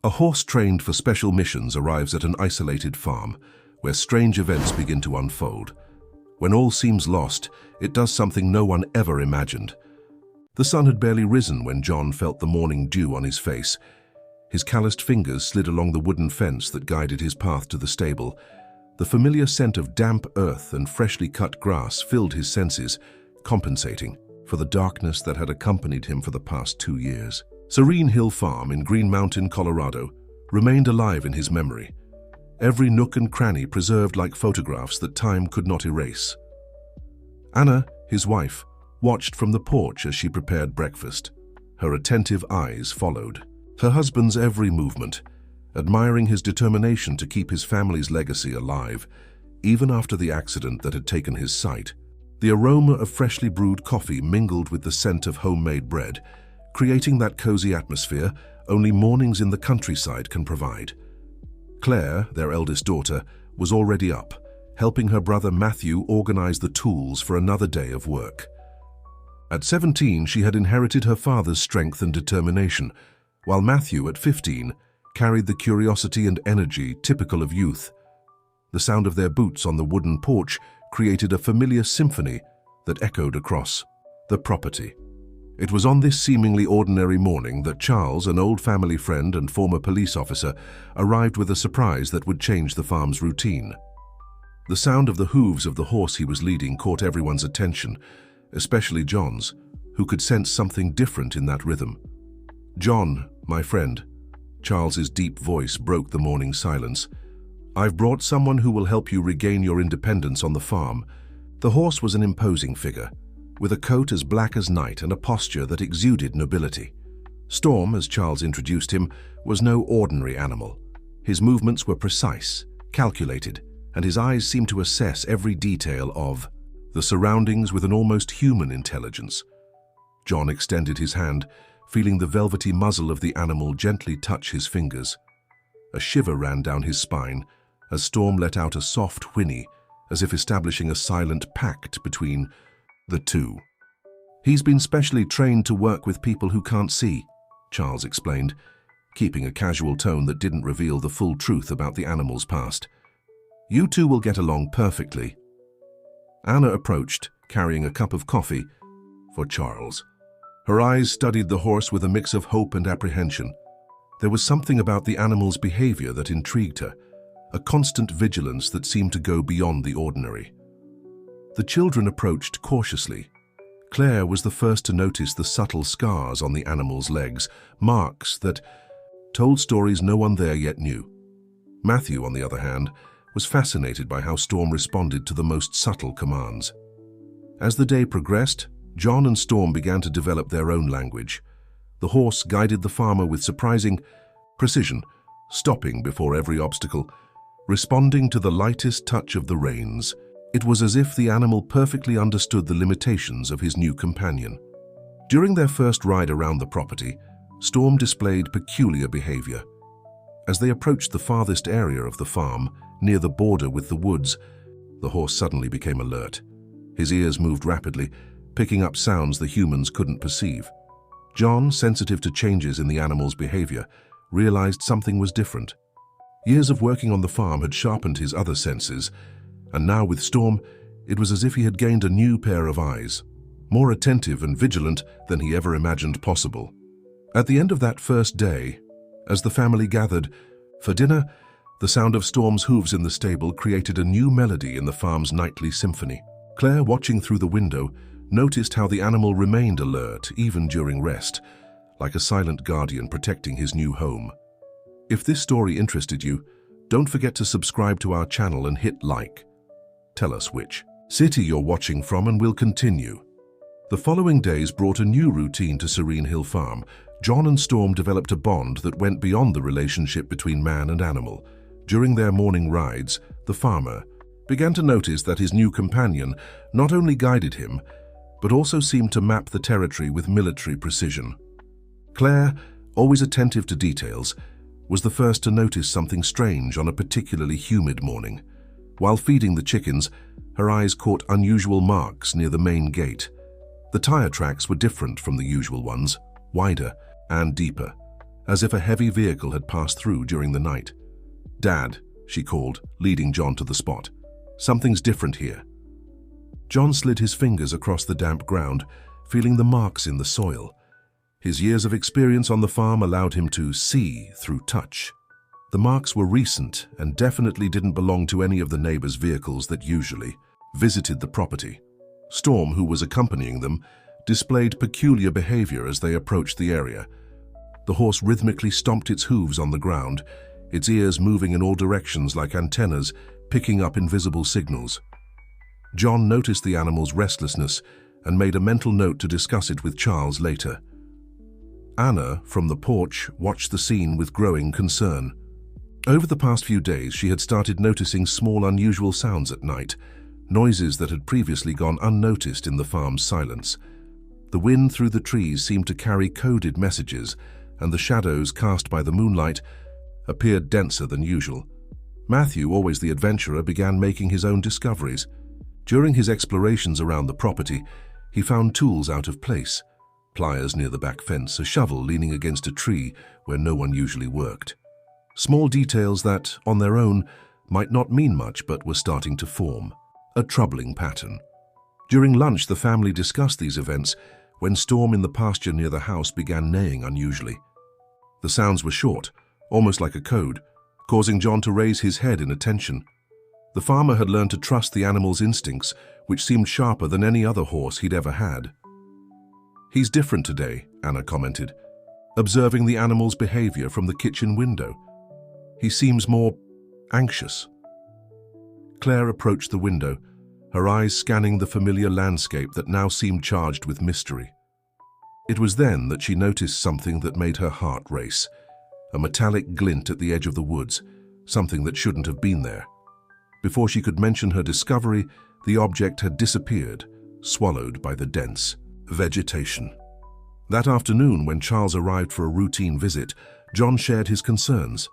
A horse trained for special missions arrives at an isolated farm, where strange events begin to unfold. When all seems lost, it does something no one ever imagined. The sun had barely risen when John felt the morning dew on his face. His calloused fingers slid along the wooden fence that guided his path to the stable. The familiar scent of damp earth and freshly cut grass filled his senses, compensating for the darkness that had accompanied him for the past 2 years. Serene Hill Farm in Green Mountain, Colorado, remained alive in his memory, every nook and cranny preserved like photographs that time could not erase. Anna, his wife, watched from the porch as she prepared breakfast. Her attentive eyes followed her husband's every movement, admiring his determination to keep his family's legacy alive, even after the accident that had taken his sight. The aroma of freshly brewed coffee mingled with the scent of homemade bread, creating that cozy atmosphere only mornings in the countryside can provide. Claire, their eldest daughter, was already up, helping her brother Matthew organize the tools for another day of work. At 17, she had inherited her father's strength and determination, while Matthew, at 15, carried the curiosity and energy typical of youth. The sound of their boots on the wooden porch created a familiar symphony that echoed across the property. It was on this seemingly ordinary morning that Charles, an old family friend and former police officer, arrived with a surprise that would change the farm's routine. The sound of the hooves of the horse he was leading caught everyone's attention, especially John's, who could sense something different in that rhythm. "John, my friend," Charles's deep voice broke the morning silence. "I've brought someone who will help you regain your independence on the farm." The horse was an imposing figure, with a coat as black as night and a posture that exuded nobility. Storm, as Charles introduced him, was no ordinary animal. His movements were precise, calculated, and his eyes seemed to assess every detail of the surroundings with an almost human intelligence. John extended his hand, feeling the velvety muzzle of the animal gently touch his fingers. A shiver ran down his spine as Storm let out a soft whinny, as if establishing a silent pact between the two. "He's been specially trained to work with people who can't see," Charles explained, keeping a casual tone that didn't reveal the full truth about the animal's past. "You two will get along perfectly." Anna approached, carrying a cup of coffee for Charles. Her eyes studied the horse with a mix of hope and apprehension. There was something about the animal's behavior that intrigued her, a constant vigilance that seemed to go beyond the ordinary. The children approached cautiously. Claire was the first to notice the subtle scars on the animal's legs, marks that told stories no one there yet knew. Matthew, on the other hand, was fascinated by how Storm responded to the most subtle commands. As the day progressed, John and Storm began to develop their own language. The horse guided the farmer with surprising precision, stopping before every obstacle, responding to the lightest touch of the reins. It was as if the animal perfectly understood the limitations of his new companion. During their first ride around the property, Storm displayed peculiar behavior. As they approached the farthest area of the farm, near the border with the woods, the horse suddenly became alert. His ears moved rapidly, picking up sounds the humans couldn't perceive. John, sensitive to changes in the animal's behavior, realized something was different. Years of working on the farm had sharpened his other senses, and now with Storm, it was as if he had gained a new pair of eyes, more attentive and vigilant than he ever imagined possible. At the end of that first day, as the family gathered for dinner, the sound of Storm's hooves in the stable created a new melody in the farm's nightly symphony. Claire, watching through the window, noticed how the animal remained alert even during rest, like a silent guardian protecting his new home. If this story interested you, don't forget to subscribe to our channel and hit like. Tell us which city you're watching from and we'll continue. The following days brought a new routine to Serene Hill Farm. John and Storm developed a bond that went beyond the relationship between man and animal. During their morning rides, the farmer began to notice that his new companion not only guided him, but also seemed to map the territory with military precision. Claire, always attentive to details, was the first to notice something strange on a particularly humid morning. While feeding the chickens, her eyes caught unusual marks near the main gate. The tire tracks were different from the usual ones, wider and deeper, as if a heavy vehicle had passed through during the night. "Dad," she called, leading John to the spot. "Something's different here." John slid his fingers across the damp ground, feeling the marks in the soil. His years of experience on the farm allowed him to see through touch. The marks were recent and definitely didn't belong to any of the neighbors' vehicles that usually visited the property. Storm, who was accompanying them, displayed peculiar behavior as they approached the area. The horse rhythmically stomped its hooves on the ground, its ears moving in all directions like antennas, picking up invisible signals. John noticed the animal's restlessness and made a mental note to discuss it with Charles later. Anna, from the porch, watched the scene with growing concern. Over the past few days, she had started noticing small, unusual sounds at night, noises that had previously gone unnoticed in the farm's silence. The wind through the trees seemed to carry coded messages, and the shadows cast by the moonlight appeared denser than usual. Matthew, always the adventurer, began making his own discoveries. During his explorations around the property, he found tools out of place: pliers near the back fence, a shovel leaning against a tree where no one usually worked. Small details that, on their own, might not mean much but were starting to form a troubling pattern. During lunch, the family discussed these events when Storm in the pasture near the house began neighing unusually. The sounds were short, almost like a code, causing John to raise his head in attention. The farmer had learned to trust the animal's instincts, which seemed sharper than any other horse he'd ever had. "He's different today," Anna commented, observing the animal's behavior from the kitchen window. "He seems more anxious." Claire approached the window, her eyes scanning the familiar landscape that now seemed charged with mystery. It was then that she noticed something that made her heart race: a metallic glint at the edge of the woods, something that shouldn't have been there. Before she could mention her discovery, the object had disappeared, swallowed by the dense vegetation. That afternoon, when Charles arrived for a routine visit, John shared his concerns.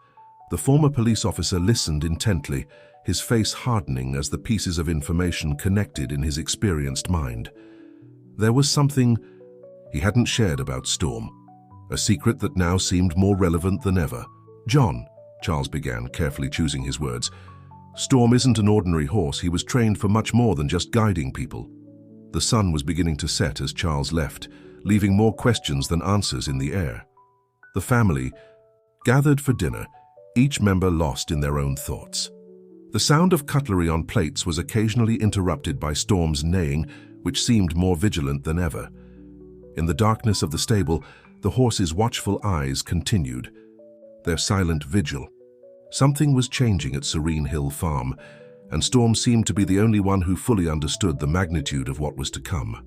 The former police officer listened intently, his face hardening as the pieces of information connected in his experienced mind. There was something he hadn't shared about Storm, a secret that now seemed more relevant than ever. "John," Charles began, carefully choosing his words, "Storm isn't an ordinary horse. He was trained for much more than just guiding people." The sun was beginning to set as Charles left, leaving more questions than answers in the air. The family gathered for dinner, each member lost in their own thoughts. The sound of cutlery on plates was occasionally interrupted by Storm's neighing, which seemed more vigilant than ever. In the darkness of the stable, the horse's watchful eyes continued their silent vigil. Something was changing at Serene Hill Farm, and Storm seemed to be the only one who fully understood the magnitude of what was to come.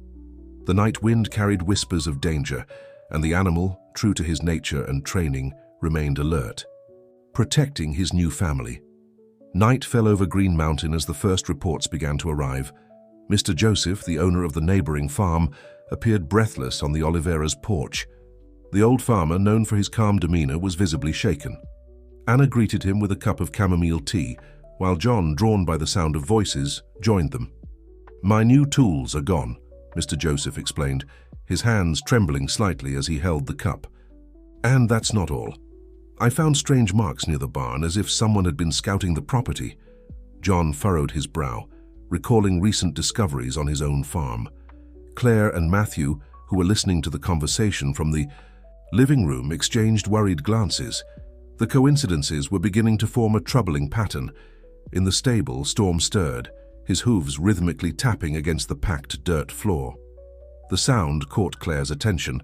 The night wind carried whispers of danger, and the animal, true to his nature and training, remained alert, protecting his new family. Night fell over Green Mountain as the first reports began to arrive. Mr. Joseph, the owner of the neighboring farm, appeared breathless on the Oliveira's porch. The old farmer, known for his calm demeanor, was visibly shaken. Anna greeted him with a cup of chamomile tea, while John, drawn by the sound of voices, joined them. "My new tools are gone," Mr. Joseph explained, his hands trembling slightly as he held the cup. "And that's not all. I found strange marks near the barn, as if someone had been scouting the property." John furrowed his brow, recalling recent discoveries on his own farm. Claire and Matthew, who were listening to the conversation from the living room, exchanged worried glances. The coincidences were beginning to form a troubling pattern. In the stable, Storm stirred, his hooves rhythmically tapping against the packed dirt floor. The sound caught Claire's attention,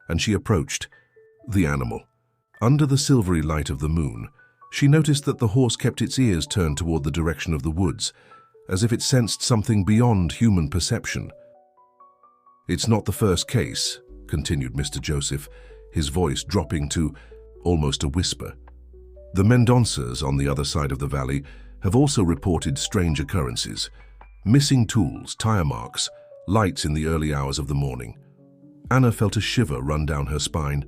and she approached the animal. Under the silvery light of the moon, she noticed that the horse kept its ears turned toward the direction of the woods, as if it sensed something beyond human perception. "It's not the first case," continued Mr. Joseph, his voice dropping to almost a whisper. "The Mendonças on the other side of the valley have also reported strange occurrences. Missing tools, tire marks, lights in the early hours of the morning." Anna felt a shiver run down her spine.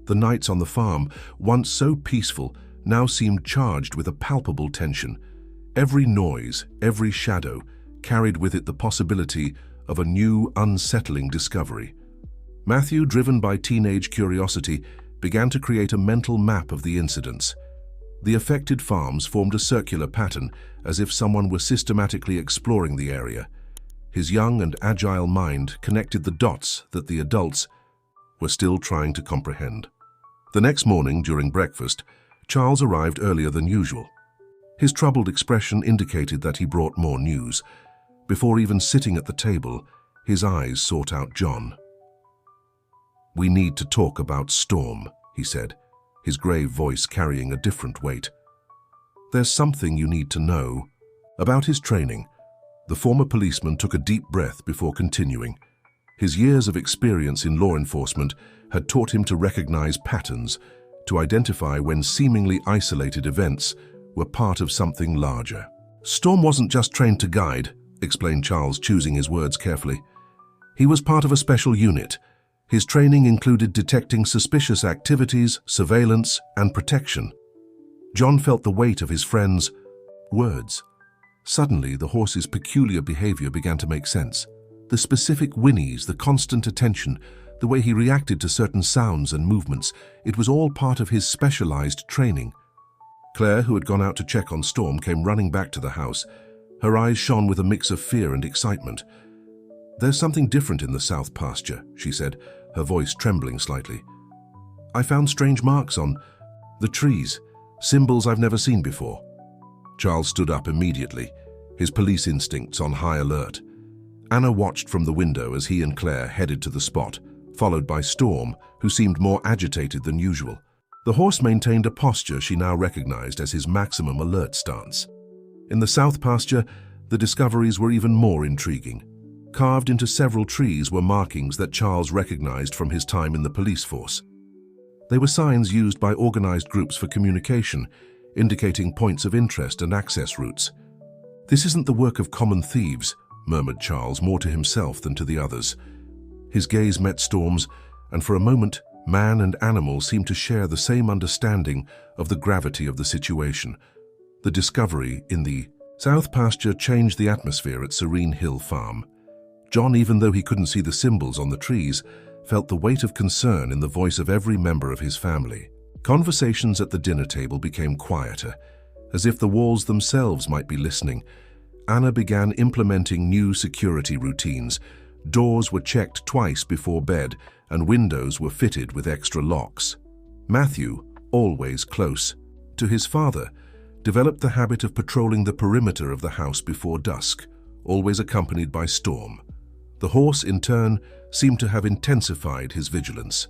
The nights on the farm, once so peaceful, now seemed charged with a palpable tension. Every noise, every shadow, carried with it the possibility of a new, unsettling discovery. Matthew, driven by teenage curiosity, began to create a mental map of the incidents. The affected farms formed a circular pattern, as if someone were systematically exploring the area. His young and agile mind connected the dots that the adults were still trying to comprehend. The next morning, during breakfast, Charles arrived earlier than usual. His troubled expression indicated that he brought more news. Before even sitting at the table, his eyes sought out John. "We need to talk about Storm," he said, his grave voice carrying a different weight. "There's something you need to know." About his training, the former policeman took a deep breath before continuing. His years of experience in law enforcement had taught him to recognize patterns, to identify when seemingly isolated events were part of something larger. "Storm wasn't just trained to guide," explained Charles, choosing his words carefully. "He was part of a special unit. His training included detecting suspicious activities, surveillance, and protection." John felt the weight of his friend's words. Suddenly, the horse's peculiar behavior began to make sense. The specific whinnies, the constant attention, the way he reacted to certain sounds and movements, it was all part of his specialized training. Claire, who had gone out to check on Storm, came running back to the house. Her eyes shone with a mix of fear and excitement. "There's something different in the south pasture," she said, her voice trembling slightly. "I found strange marks on the trees, symbols I've never seen before." Charles stood up immediately, his police instincts on high alert. Anna watched from the window as he and Claire headed to the spot, followed by Storm, who seemed more agitated than usual. The horse maintained a posture she now recognized as his maximum alert stance. In the south pasture, the discoveries were even more intriguing. Carved into several trees were markings that Charles recognized from his time in the police force. They were signs used by organized groups for communication, indicating points of interest and access routes. "This isn't the work of common thieves," murmured Charles, more to himself than to the others. His gaze met Storm's, and for a moment, man and animal seemed to share the same understanding of the gravity of the situation. The discovery in the south pasture changed the atmosphere at Serene Hill Farm. John, even though he couldn't see the symbols on the trees, felt the weight of concern in the voice of every member of his family. Conversations at the dinner table became quieter, as if the walls themselves might be listening. Anna began implementing new security routines. Doors were checked twice before bed, and windows were fitted with extra locks. Matthew, always close to his father, developed the habit of patrolling the perimeter of the house before dusk, always accompanied by Storm. The horse, in turn, seemed to have intensified his vigilance.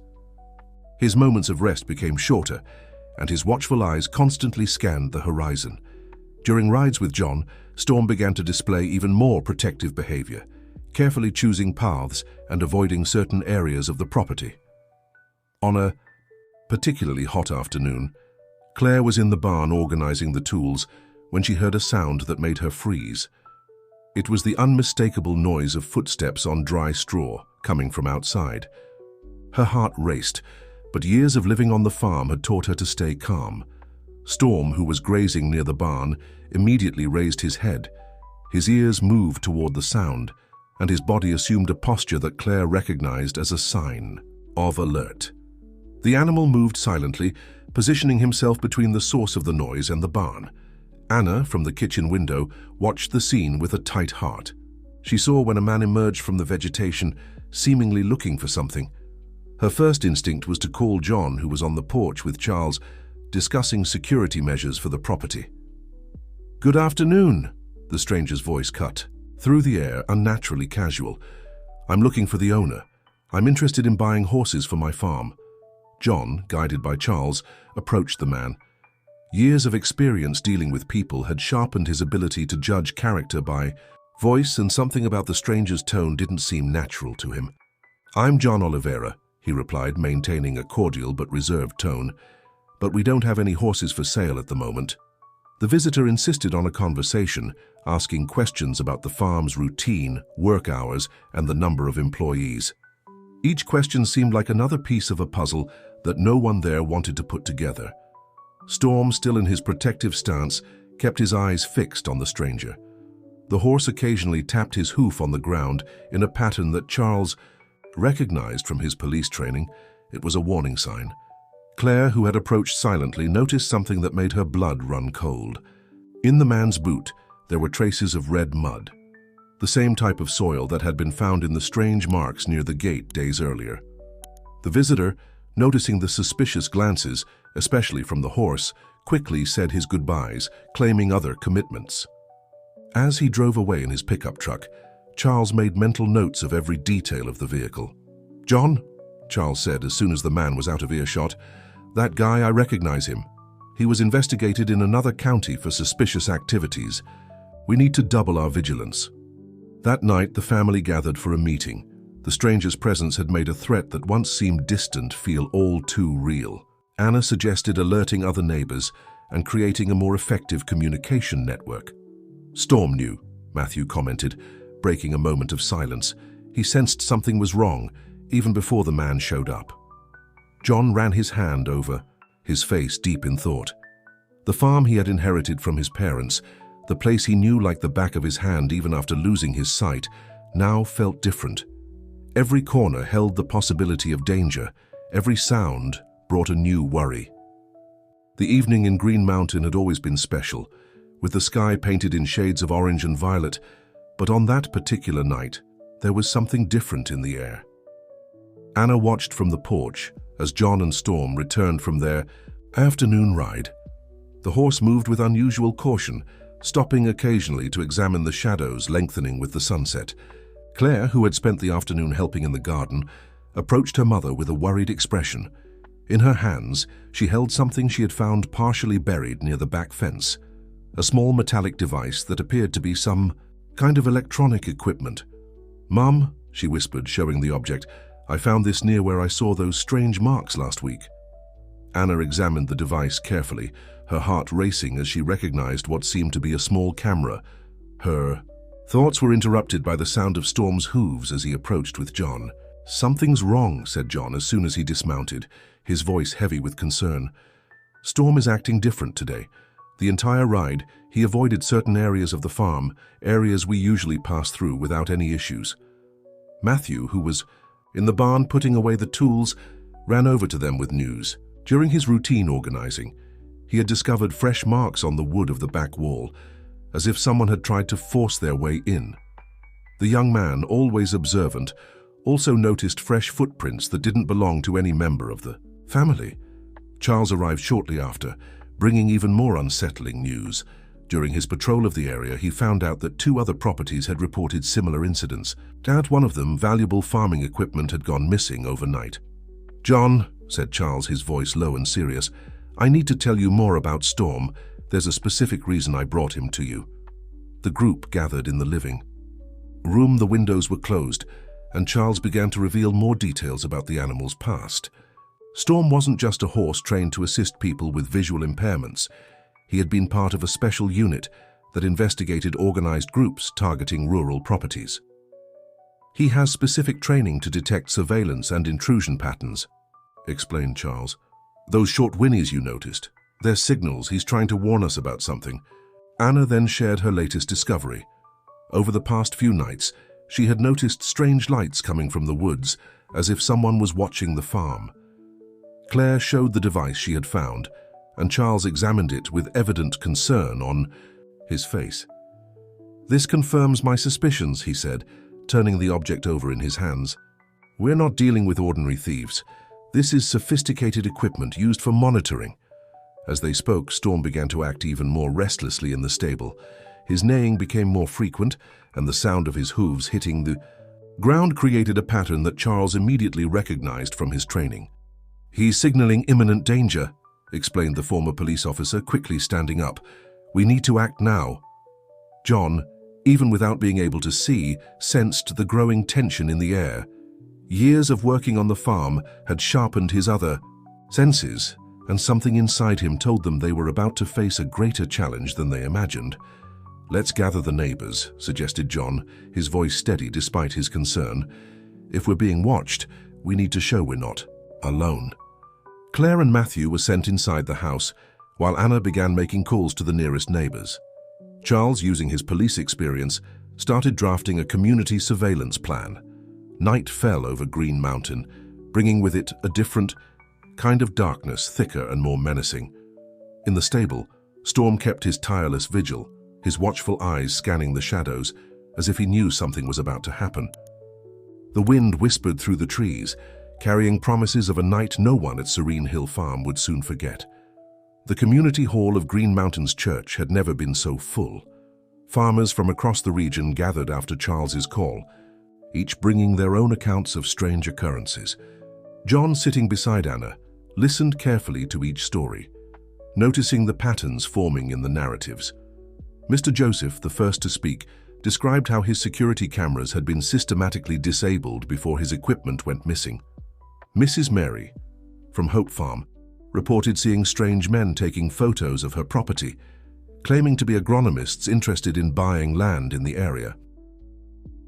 His moments of rest became shorter, and his watchful eyes constantly scanned the horizon. During rides with John, Storm began to display even more protective behavior, carefully choosing paths and avoiding certain areas of the property. On a particularly hot afternoon, Claire was in the barn organizing the tools when she heard a sound that made her freeze. It was the unmistakable noise of footsteps on dry straw coming from outside. Her heart raced, but years of living on the farm had taught her to stay calm. Storm, who was grazing near the barn, immediately raised his head. His ears moved toward the sound, and his body assumed a posture that Claire recognized as a sign of alert. The animal moved silently, positioning himself between the source of the noise and the barn. Anna, from the kitchen window, watched the scene with a tight heart. She saw when a man emerged from the vegetation, seemingly looking for something. Her first instinct was to call John, who was on the porch with Charles, discussing security measures for the property. "Good afternoon," the stranger's voice cut through the air, unnaturally casual. "I'm looking for the owner. I'm interested in buying horses for my farm." John, guided by Charles, approached the man. Years of experience dealing with people had sharpened his ability to judge character by voice, and something about the stranger's tone didn't seem natural to him. "I'm John Oliveira," he replied, maintaining a cordial but reserved tone. "But we don't have any horses for sale at the moment." The visitor insisted on a conversation, asking questions about the farm's routine, work hours, and the number of employees. Each question seemed like another piece of a puzzle that no one there wanted to put together. Storm, still in his protective stance, kept his eyes fixed on the stranger. The horse occasionally tapped his hoof on the ground in a pattern that Charles recognized from his police training. It was a warning sign. Claire, who had approached silently, noticed something that made her blood run cold. In the man's boot, there were traces of red mud, the same type of soil that had been found in the strange marks near the gate days earlier. The visitor, noticing the suspicious glances, especially from the horse, quickly said his goodbyes, claiming other commitments. As he drove away in his pickup truck, Charles made mental notes of every detail of the vehicle. "John," Charles said as soon as the man was out of earshot, "that guy, I recognize him. He was investigated in another county for suspicious activities. We need to double our vigilance." That night, the family gathered for a meeting. The stranger's presence had made a threat that once seemed distant feel all too real. Anna suggested alerting other neighbors and creating a more effective communication network. "Storm knew," Matthew commented, breaking a moment of silence. He sensed something was wrong, even before the man showed up. John ran his hand over, his face deep in thought. The farm he had inherited from his parents, the place he knew like the back of his hand even after losing his sight, now felt different. Every corner held the possibility of danger. Every sound brought a new worry. The evening in Green Mountain had always been special, with the sky painted in shades of orange and violet, but on that particular night, there was something different in the air. Anna watched from the porch as John and Storm returned from their afternoon ride. The horse moved with unusual caution, stopping occasionally to examine the shadows lengthening with the sunset. Claire, who had spent the afternoon helping in the garden, approached her mother with a worried expression. In her hands, she held something she had found partially buried near the back fence, a small metallic device that appeared to be some kind of electronic equipment. "Mum," she whispered, showing the object, "I found this near where I saw those strange marks last week." Anna examined the device carefully, her heart racing as she recognized what seemed to be a small camera. Her thoughts were interrupted by the sound of Storm's hooves as he approached with John. "Something's wrong," said John as soon as he dismounted, his voice heavy with concern. "Storm is acting different today. The entire ride, he avoided certain areas of the farm, areas we usually pass through without any issues." Matthew, who was in the barn putting away the tools, ran over to them with news. During his routine organizing, he had discovered fresh marks on the wood of the back wall, as if someone had tried to force their way in. The young man, always observant, also noticed fresh footprints that didn't belong to any member of the family. Charles arrived shortly after, bringing even more unsettling news. During his patrol of the area, he found out that 2 other properties had reported similar incidents. At one of them, valuable farming equipment had gone missing overnight. "John," said Charles, his voice low and serious, "I need to tell you more about Storm. There's a specific reason I brought him to you." The group gathered in the living room. The windows were closed, and Charles began to reveal more details about the animal's past. Storm wasn't just a horse trained to assist people with visual impairments. He had been part of a special unit that investigated organized groups targeting rural properties. "He has specific training to detect surveillance and intrusion patterns," explained Charles. "Those short whinnies you noticed, they're signals he's trying to warn us about something." Anna then shared her latest discovery. Over the past few nights, she had noticed strange lights coming from the woods, as if someone was watching the farm. Claire showed the device she had found, and Charles examined it with evident concern on his face. "This confirms my suspicions," he said, turning the object over in his hands. "We're not dealing with ordinary thieves. This is sophisticated equipment used for monitoring." As they spoke, Storm began to act even more restlessly in the stable. His neighing became more frequent, and the sound of his hooves hitting the ground created a pattern that Charles immediately recognized from his training. "He's signaling imminent danger," explained the former police officer, quickly standing up. "We need to act now." John, even without being able to see, sensed the growing tension in the air. Years of working on the farm had sharpened his other senses, and something inside him told them they were about to face a greater challenge than they imagined. "Let's gather the neighbors," suggested John, his voice steady despite his concern. "If we're being watched, we need to show we're not alone." Claire and Matthew were sent inside the house, while Anna began making calls to the nearest neighbors. Charles, using his police experience, started drafting a community surveillance plan. Night fell over Green Mountain, bringing with it a different, kind of darkness thicker and more menacing. In the stable, Storm kept his tireless vigil, his watchful eyes scanning the shadows, as if he knew something was about to happen. The wind whispered through the trees, carrying promises of a night no one at Serene Hill Farm would soon forget. The community hall of Green Mountains Church had never been so full. Farmers from across the region gathered after Charles's call, each bringing their own accounts of strange occurrences. John, sitting beside Anna, listened carefully to each story, noticing the patterns forming in the narratives. Mr. Joseph, the first to speak, described how his security cameras had been systematically disabled before his equipment went missing. Mrs. Mary, from Hope Farm, reported seeing strange men taking photos of her property, claiming to be agronomists interested in buying land in the area.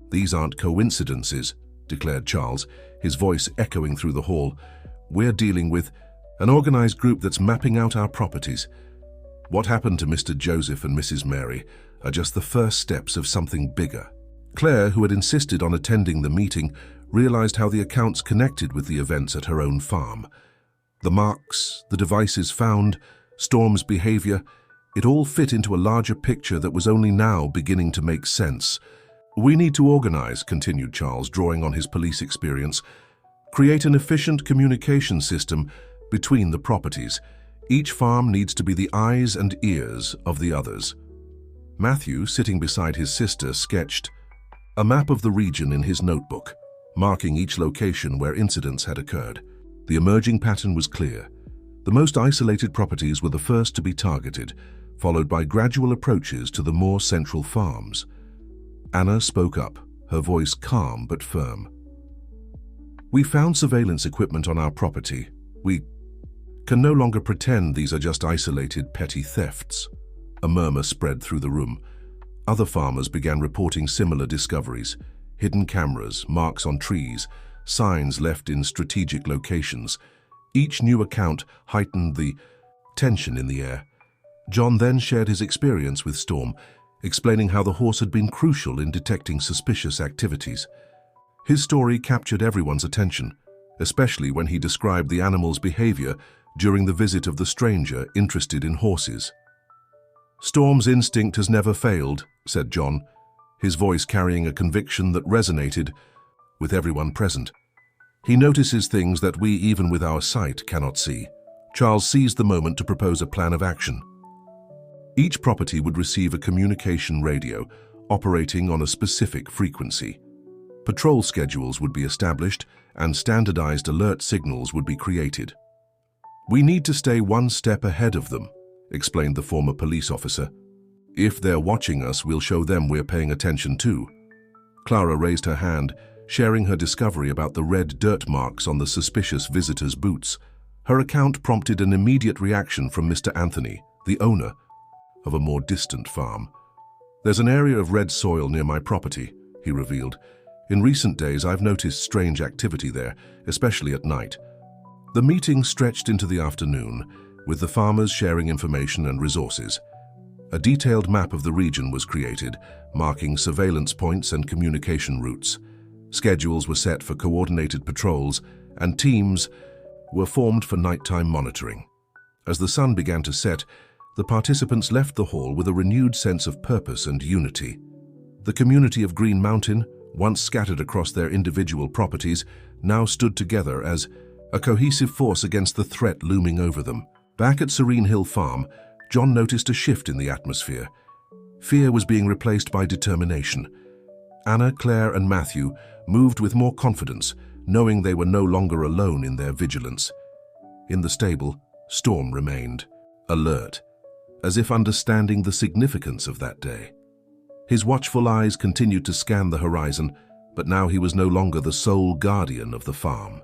"These aren't coincidences," declared Charles, his voice echoing through the hall. "We're dealing with an organized group that's mapping out our properties. What happened to Mr. Joseph and Mrs. Mary are just the first steps of something bigger." Claire, who had insisted on attending the meeting, realized how the accounts connected with the events at her own farm. The marks, the devices found, Storm's behavior, it all fit into a larger picture that was only now beginning to make sense. "We need to organize," continued Charles, drawing on his police experience, "create an efficient communication system between the properties. Each farm needs to be the eyes and ears of the others." Matthew, sitting beside his sister, sketched a map of the region in his notebook, marking each location where incidents had occurred. The emerging pattern was clear. The most isolated properties were the first to be targeted, followed by gradual approaches to the more central farms. Anna spoke up, her voice calm but firm. "We found surveillance equipment on our property. We can no longer pretend these are just isolated petty thefts." A murmur spread through the room. Other farmers began reporting similar discoveries: hidden cameras, marks on trees, signs left in strategic locations. Each new account heightened the tension in the air. John then shared his experience with Storm, explaining how the horse had been crucial in detecting suspicious activities. His story captured everyone's attention, especially when he described the animal's behavior during the visit of the stranger interested in horses. "Storm's instinct has never failed," said John, his voice carrying a conviction that resonated with everyone present. "He notices things that we, even with our sight, cannot see." Charles seized the moment to propose a plan of action. Each property would receive a communication radio operating on a specific frequency. Patrol schedules would be established and standardized alert signals would be created. "We need to stay one step ahead of them," explained the former police officer. "If they're watching us, we'll show them we're paying attention too." Clara raised her hand, sharing her discovery about the red dirt marks on the suspicious visitor's boots. Her account prompted an immediate reaction from Mr. Anthony, the owner of a more distant farm. "There's an area of red soil near my property," he revealed. "In recent days, I've noticed strange activity there, especially at night." The meeting stretched into the afternoon, with the farmers sharing information and resources. A detailed map of the region was created, marking surveillance points and communication routes. Schedules were set for coordinated patrols, and teams were formed for nighttime monitoring. As the sun began to set, the participants left the hall with a renewed sense of purpose and unity. The community of Green Mountain, once scattered across their individual properties, now stood together as a cohesive force against the threat looming over them. Back at Serene Hill Farm, John noticed a shift in the atmosphere. Fear was being replaced by determination. Anna, Claire, and Matthew moved with more confidence, knowing they were no longer alone in their vigilance. In the stable, Storm remained, alert, as if understanding the significance of that day. His watchful eyes continued to scan the horizon, but now he was no longer the sole guardian of the farm.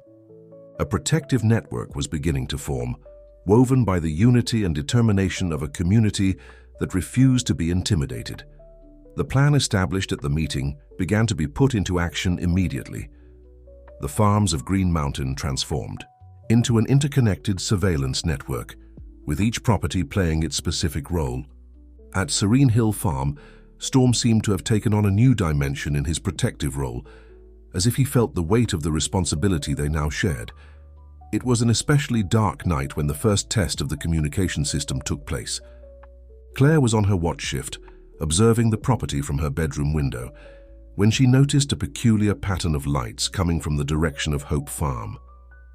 A protective network was beginning to form, woven by the unity and determination of a community that refused to be intimidated. The plan established at the meeting began to be put into action immediately. The farms of Green Mountain transformed into an interconnected surveillance network, with each property playing its specific role. At Serene Hill Farm, Storm seemed to have taken on a new dimension in his protective role, as if he felt the weight of the responsibility they now shared. It was an especially dark night when the first test of the communication system took place. Claire was on her watch shift, observing the property from her bedroom window, when she noticed a peculiar pattern of lights coming from the direction of Hope Farm.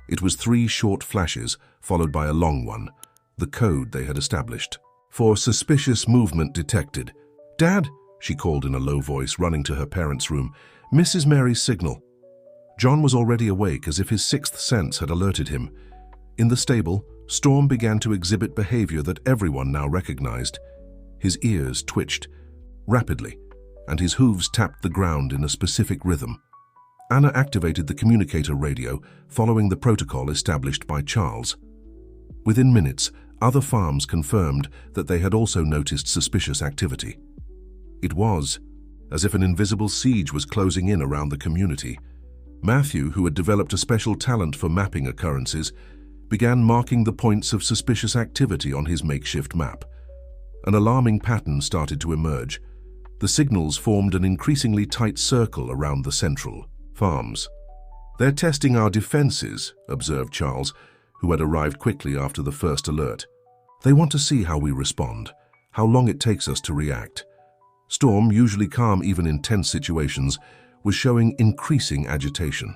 It was 3 short flashes, followed by a long one, the code they had established. For suspicious movement detected. "Dad," she called in a low voice, running to her parents' room. "Mrs. Mary's signal." John was already awake, as if his sixth sense had alerted him. In the stable, Storm began to exhibit behavior that everyone now recognized. His ears twitched rapidly, and his hooves tapped the ground in a specific rhythm. Anna activated the communicator radio, following the protocol established by Charles. Within minutes, other farms confirmed that they had also noticed suspicious activity. It was as if an invisible siege was closing in around the community. Matthew, who had developed a special talent for mapping occurrences, began marking the points of suspicious activity on his makeshift map. An alarming pattern started to emerge. The signals formed an increasingly tight circle around the central farms. "They're testing our defenses," observed Charles, who had arrived quickly after the first alert. "They want to see how we respond, how long it takes us to react." Storm, usually calm even in tense situations, was showing increasing agitation.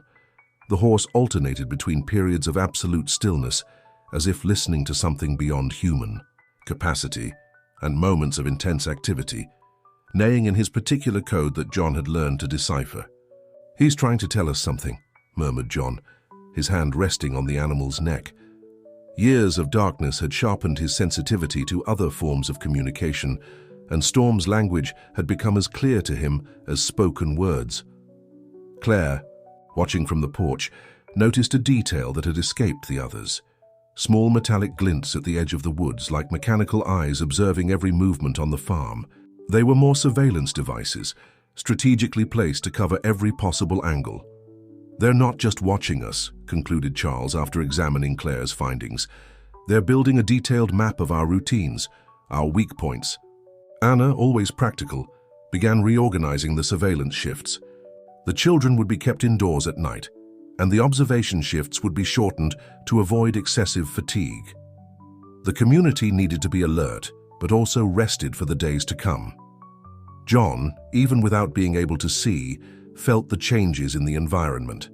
The horse alternated between periods of absolute stillness, as if listening to something beyond human capacity, and moments of intense activity, neighing in his particular code that John had learned to decipher. "He's trying to tell us something," murmured John, his hand resting on the animal's neck. Years of darkness had sharpened his sensitivity to other forms of communication, and Storm's language had become as clear to him as spoken words. Claire, watching from the porch, noticed a detail that had escaped the others. Small metallic glints at the edge of the woods, like mechanical eyes observing every movement on the farm. They were more surveillance devices, strategically placed to cover every possible angle. "They're not just watching us," concluded Charles after examining Claire's findings. "They're building a detailed map of our routines, our weak points." Anna, always practical, began reorganizing the surveillance shifts. The children would be kept indoors at night, and the observation shifts would be shortened to avoid excessive fatigue. The community needed to be alert, but also rested for the days to come. John, even without being able to see, felt the changes in the environment.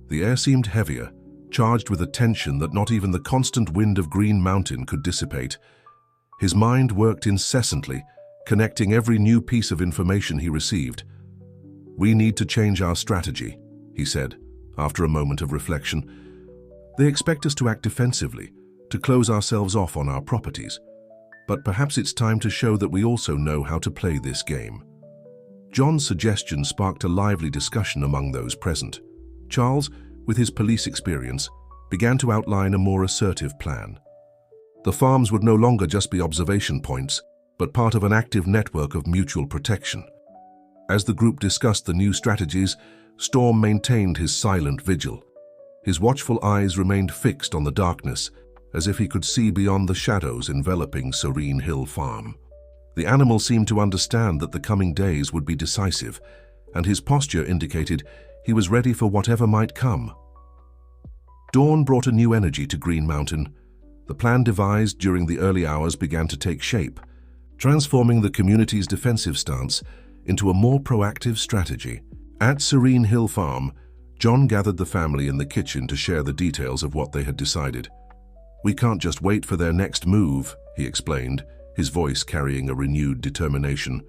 The air seemed heavier, charged with a tension that not even the constant wind of Green Mountain could dissipate. His mind worked incessantly, connecting every new piece of information he received. "We need to change our strategy," he said, after a moment of reflection. "They expect us to act defensively, to close ourselves off on our properties. But perhaps it's time to show that we also know how to play this game." John's suggestion sparked a lively discussion among those present. Charles, with his police experience, began to outline a more assertive plan. The farms would no longer just be observation points, but part of an active network of mutual protection. As the group discussed the new strategies, Storm maintained his silent vigil. His watchful eyes remained fixed on the darkness, as if he could see beyond the shadows enveloping Serene Hill Farm. The animal seemed to understand that the coming days would be decisive, and his posture indicated he was ready for whatever might come. Dawn brought a new energy to Green Mountain. The plan devised during the early hours began to take shape, transforming the community's defensive stance into a more proactive strategy. At Serene Hill Farm, John gathered the family in the kitchen to share the details of what they had decided. "We can't just wait for their next move," he explained, his voice carrying a renewed determination.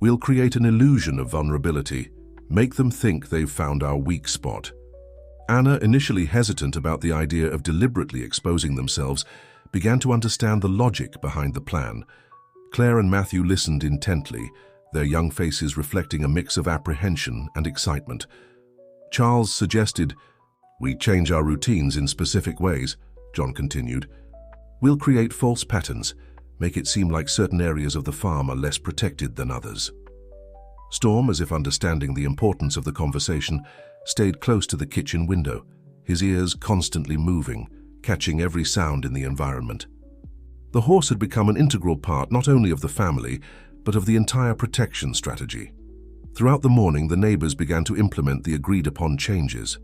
"We'll create an illusion of vulnerability, make them think they've found our weak spot." Anna, initially hesitant about the idea of deliberately exposing themselves, began to understand the logic behind the plan. Claire and Matthew listened intently, their young faces reflecting a mix of apprehension and excitement. Charles suggested, "We change our routines in specific ways," John continued. "We'll create false patterns, make it seem like certain areas of the farm are less protected than others." Storm, as if understanding the importance of the conversation, stayed close to the kitchen window, his ears constantly moving, catching every sound in the environment. The horse had become an integral part not only of the family, but of the entire protection strategy. Throughout the morning, the neighbors began to implement the agreed-upon changes.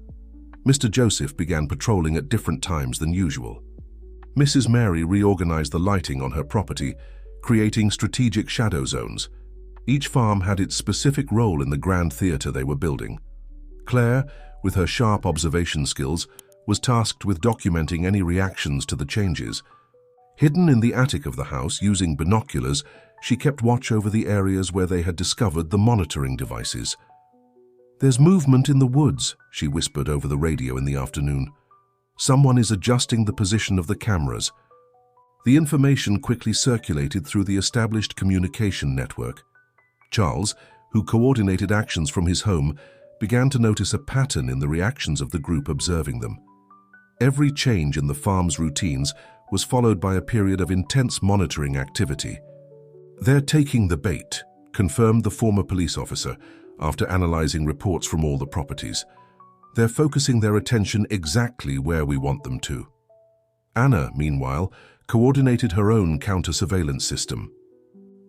Mr. Joseph began patrolling at different times than usual. Mrs. Mary reorganized the lighting on her property, creating strategic shadow zones. Each farm had its specific role in the grand theater they were building. Claire, with her sharp observation skills, was tasked with documenting any reactions to the changes. Hidden in the attic of the house using binoculars, she kept watch over the areas where they had discovered the monitoring devices. "There's movement in the woods," she whispered over the radio in the afternoon. "Someone is adjusting the position of the cameras." The information quickly circulated through the established communication network. Charles, who coordinated actions from his home, began to notice a pattern in the reactions of the group observing them. Every change in the farm's routines was followed by a period of intense monitoring activity. "They're taking the bait," confirmed the former police officer after analyzing reports from all the properties. "They're focusing their attention exactly where we want them to." Anna, meanwhile, coordinated her own counter-surveillance system.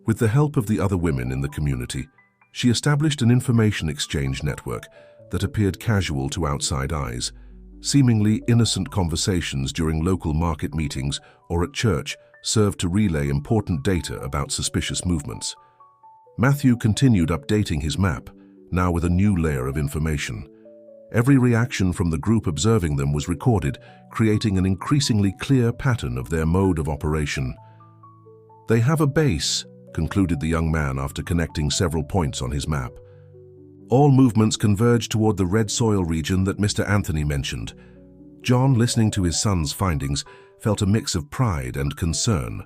With the help of the other women in the community, she established an information exchange network that appeared casual to outside eyes. Seemingly innocent conversations during local market meetings or at church served to relay important data about suspicious movements. Matthew continued updating his map, now with a new layer of information. Every reaction from the group observing them was recorded, creating an increasingly clear pattern of their mode of operation. "They have a base," concluded the young man after connecting several points on his map. All movements converged toward the red soil region that Mr. Anthony mentioned. John, listening to his son's findings, felt a mix of pride and concern.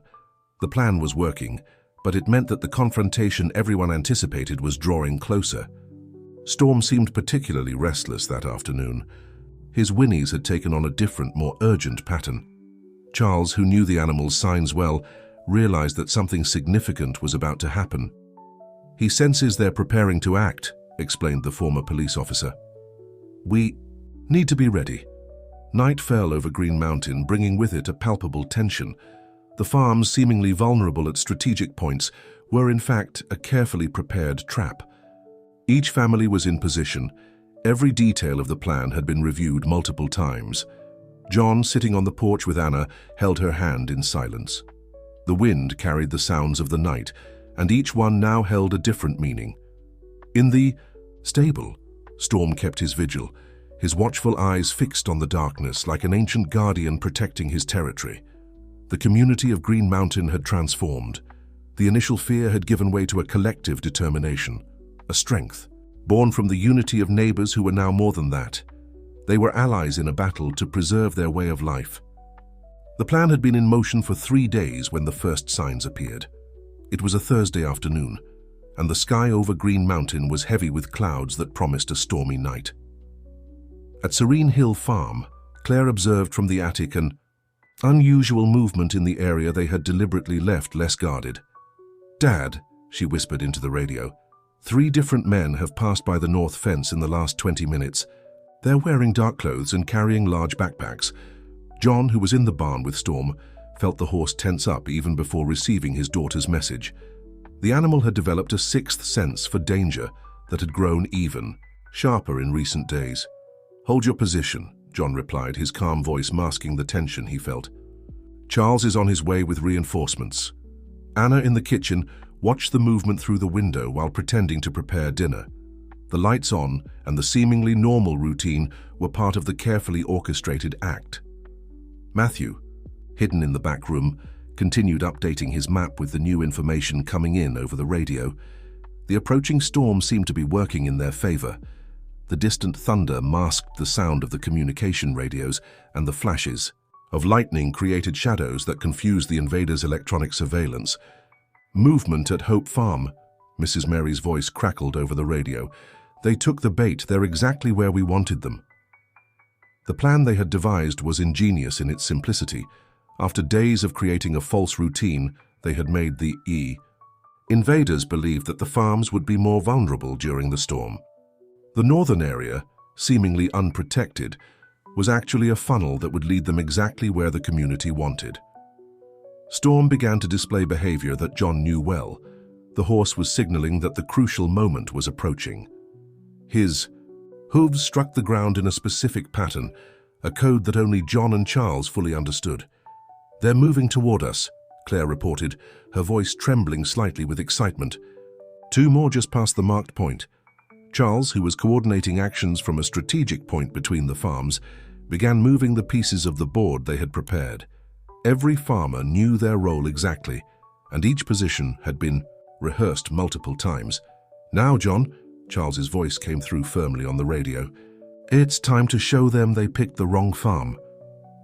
The plan was working, but it meant that the confrontation everyone anticipated was drawing closer. Storm seemed particularly restless that afternoon. His whinnies had taken on a different, more urgent pattern. Charles, who knew the animal's signs well, realized that something significant was about to happen. "He senses they're preparing to act," explained the former police officer. "We need to be ready." Night fell over Green Mountain, bringing with it a palpable tension. The farms, seemingly vulnerable at strategic points, were in fact a carefully prepared trap. Each family was in position. Every detail of the plan had been reviewed multiple times. John, sitting on the porch with Anna, held her hand in silence. The wind carried the sounds of the night, and each one now held a different meaning. In the stable, Storm kept his vigil, his watchful eyes fixed on the darkness like an ancient guardian protecting his territory. The community of Green Mountain had transformed. The initial fear had given way to a collective determination, a strength, born from the unity of neighbors who were now more than that. They were allies in a battle to preserve their way of life. The plan had been in motion for 3 days when the first signs appeared. It was a Thursday afternoon, and the sky over Green Mountain was heavy with clouds that promised a stormy night. At Serene Hill Farm, Claire observed from the attic an unusual movement in the area they had deliberately left less guarded. "Dad," she whispered into the radio, "3 different men have passed by the north fence in the last 20 minutes. They're wearing dark clothes and carrying large backpacks." John, who was in the barn with Storm, felt the horse tense up even before receiving his daughter's message. The animal had developed a 6th sense for danger that had grown even, sharper in recent days. "Hold your position," John replied, his calm voice masking the tension he felt. "Charles is on his way with reinforcements." Anna, in the kitchen, watched the movement through the window while pretending to prepare dinner. The lights on and the seemingly normal routine were part of the carefully orchestrated act. Matthew, hidden in the back room, continued updating his map with the new information coming in over the radio. The approaching storm seemed to be working in their favor. The distant thunder masked the sound of the communication radios, and the flashes of lightning created shadows that confused the invaders' electronic surveillance. "Movement at Hope Farm," Mrs. Mary's voice crackled over the radio. "They took the bait. They're exactly where we wanted them." The plan they had devised was ingenious in its simplicity. After days of creating a false routine, they had made the invaders believed that the farms would be more vulnerable during the storm. The northern area, seemingly unprotected, was actually a funnel that would lead them exactly where the community wanted. Storm began to display behavior that John knew well. The horse was signaling that the crucial moment was approaching. His Hooves struck the ground in a specific pattern, a code that only John and Charles fully understood. "They're moving toward us," Claire reported, her voice trembling slightly with excitement. Two more just past the marked point. Charles, who was coordinating actions from a strategic point between the farms, began moving the pieces of the board they had prepared. Every farmer knew their role exactly, and each position had been rehearsed multiple times. "Now, John," Charles's voice came through firmly on the radio, "it's time to show them they picked the wrong farm."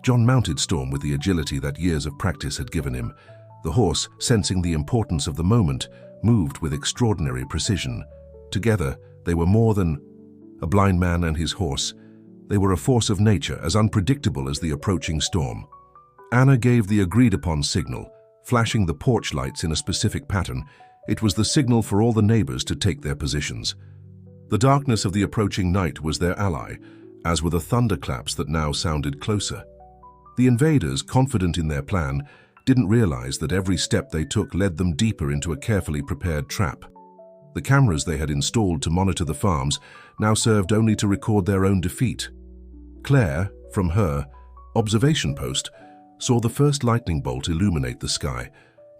John mounted Storm with the agility that years of practice had given him. The horse, sensing the importance of the moment, moved with extraordinary precision. Together, they were more than a blind man and his horse. They were a force of nature as unpredictable as the approaching storm. Anna gave the agreed-upon signal, flashing the porch lights in a specific pattern. It was the signal for all the neighbors to take their positions. The darkness of the approaching night was their ally, as were the thunderclaps that now sounded closer. The invaders, confident in their plan, didn't realize that every step they took led them deeper into a carefully prepared trap. The cameras they had installed to monitor the farms now served only to record their own defeat. Claire, from her observation post, saw the first lightning bolt illuminate the sky,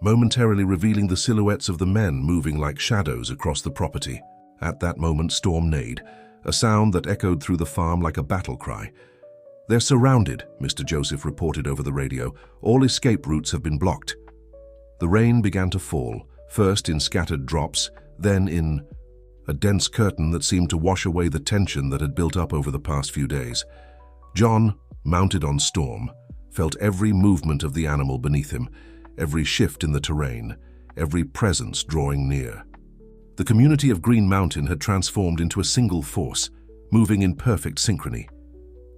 momentarily revealing the silhouettes of the men moving like shadows across the property. At that moment, Storm neighed, a sound that echoed through the farm like a battle cry. "They're surrounded," Mr. Joseph reported over the radio. "All escape routes have been blocked." The rain began to fall, first in scattered drops, then in a dense curtain that seemed to wash away the tension that had built up over the past few days. John, mounted on Storm, felt every movement of the animal beneath him, every shift in the terrain, every presence drawing near. The community of Green Mountain had transformed into a single force, moving in perfect synchrony.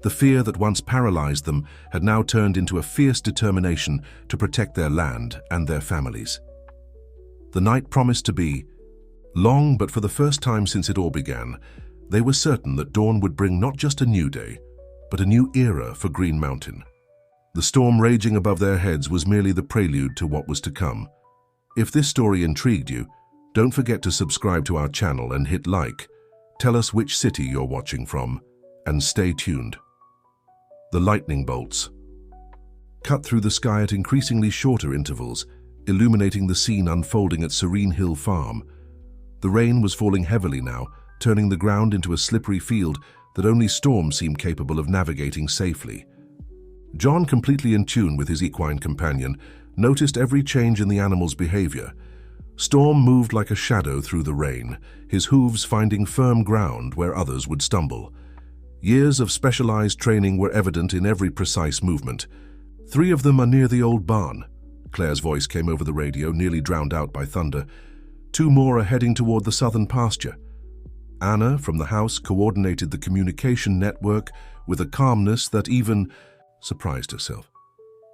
The fear that once paralyzed them had now turned into a fierce determination to protect their land and their families. The night promised to be long, but for the first time since it all began, they were certain that dawn would bring not just a new day, but a new era for Green Mountain. The storm raging above their heads was merely the prelude to what was to come. If this story intrigued you, don't forget to subscribe to our channel and hit like. Tell us which city you're watching from, and stay tuned. The lightning bolts cut through the sky at increasingly shorter intervals, illuminating the scene unfolding at Serene Hill Farm. The rain was falling heavily now, turning the ground into a slippery field that only Storm seemed capable of navigating safely. John, completely in tune with his equine companion, noticed every change in the animal's behavior. Storm moved like a shadow through the rain, his hooves finding firm ground where others would stumble. Years of specialized training were evident in every precise movement. "3 of them are near the old barn," Claire's voice came over the radio, nearly drowned out by thunder. "2 more are heading toward the southern pasture." Anna, from the house, coordinated the communication network with a calmness that even surprised herself.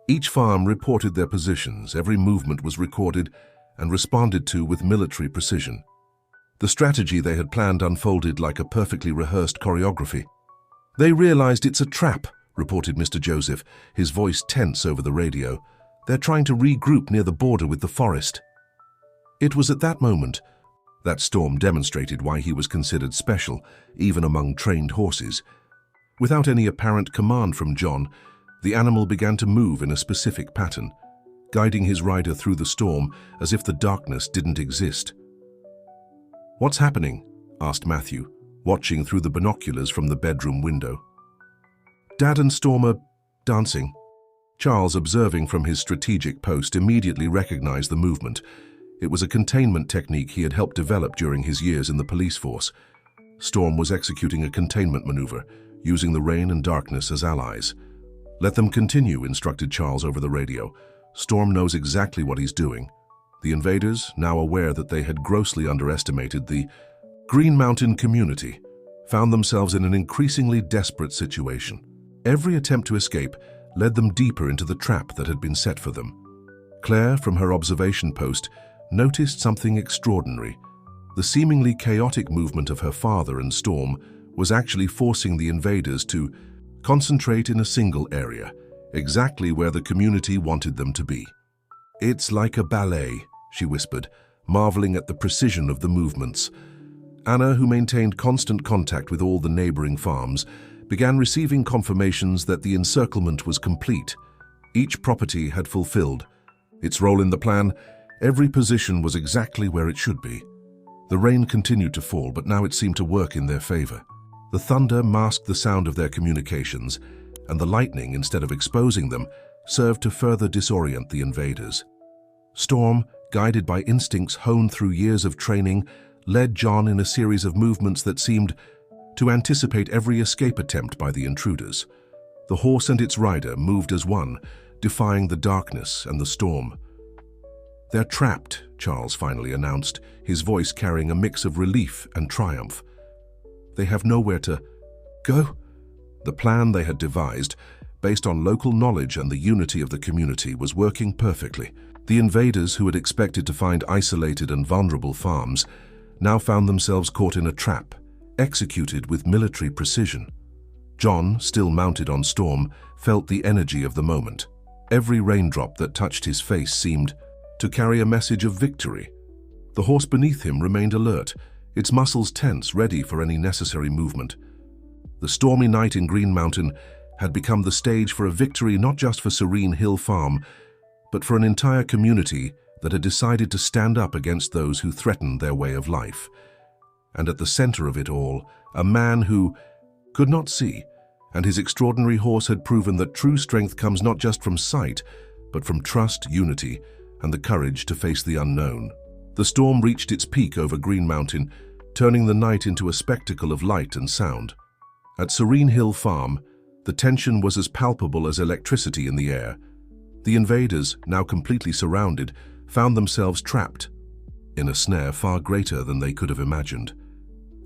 Each farm reported their positions, every movement was recorded and responded to with military precision. The strategy they had planned unfolded like a perfectly rehearsed choreography. "They realized it's a trap," reported Mr. Joseph, his voice tense over the radio. "They're trying to regroup near the border with the forest." It was at that moment that Storm demonstrated why he was considered special, even among trained horses. Without any apparent command from John, the animal began to move in a specific pattern, guiding his rider through the storm as if the darkness didn't exist. "What's happening?" asked Matthew, watching through the binoculars from the bedroom window. "Dad and Storm are dancing." Charles, observing from his strategic post, immediately recognized the movement. It was a containment technique he had helped develop during his years in the police force. Storm was executing a containment maneuver, using the rain and darkness as allies. "Let them continue," instructed Charles over the radio. "Storm knows exactly what he's doing." The invaders, now aware that they had grossly underestimated the Green Mountain community, found themselves in an increasingly desperate situation. Every attempt to escape led them deeper into the trap that had been set for them. Claire, from her observation post, noticed something extraordinary. The seemingly chaotic movement of her father and Storm was actually forcing the invaders to concentrate in a single area, exactly where the community wanted them to be. "It's like a ballet," she whispered, marveling at the precision of the movements. Anna, who maintained constant contact with all the neighboring farms, began receiving confirmations that the encirclement was complete. Each property had fulfilled its role in the plan. Every position was exactly where it should be. The rain continued to fall, but now it seemed to work in their favor. The thunder masked the sound of their communications, and the lightning, instead of exposing them, served to further disorient the invaders. Storm, guided by instincts honed through years of training, led John in a series of movements that seemed to anticipate every escape attempt by the intruders. The horse and its rider moved as one, defying the darkness and the storm. "They're trapped," Charles finally announced, his voice carrying a mix of relief and triumph. "They have nowhere to go." The plan they had devised, based on local knowledge and the unity of the community, was working perfectly. The invaders, who had expected to find isolated and vulnerable farms, now found themselves caught in a trap, executed with military precision. John, still mounted on Storm, felt the energy of the moment. Every raindrop that touched his face seemed to carry a message of victory. The horse beneath him remained alert, its muscles tense, ready for any necessary movement. The stormy night in Green Mountain had become the stage for a victory not just for Serene Hill Farm, but for an entire community that had decided to stand up against those who threatened their way of life. And at the center of it all, a man who could not see, and his extraordinary horse had proven that true strength comes not just from sight, but from trust, unity, and the courage to face the unknown. The storm reached its peak over Green Mountain, turning the night into a spectacle of light and sound. At Serene Hill Farm, the tension was as palpable as electricity in the air. The invaders, now completely surrounded, found themselves trapped in a snare far greater than they could have imagined.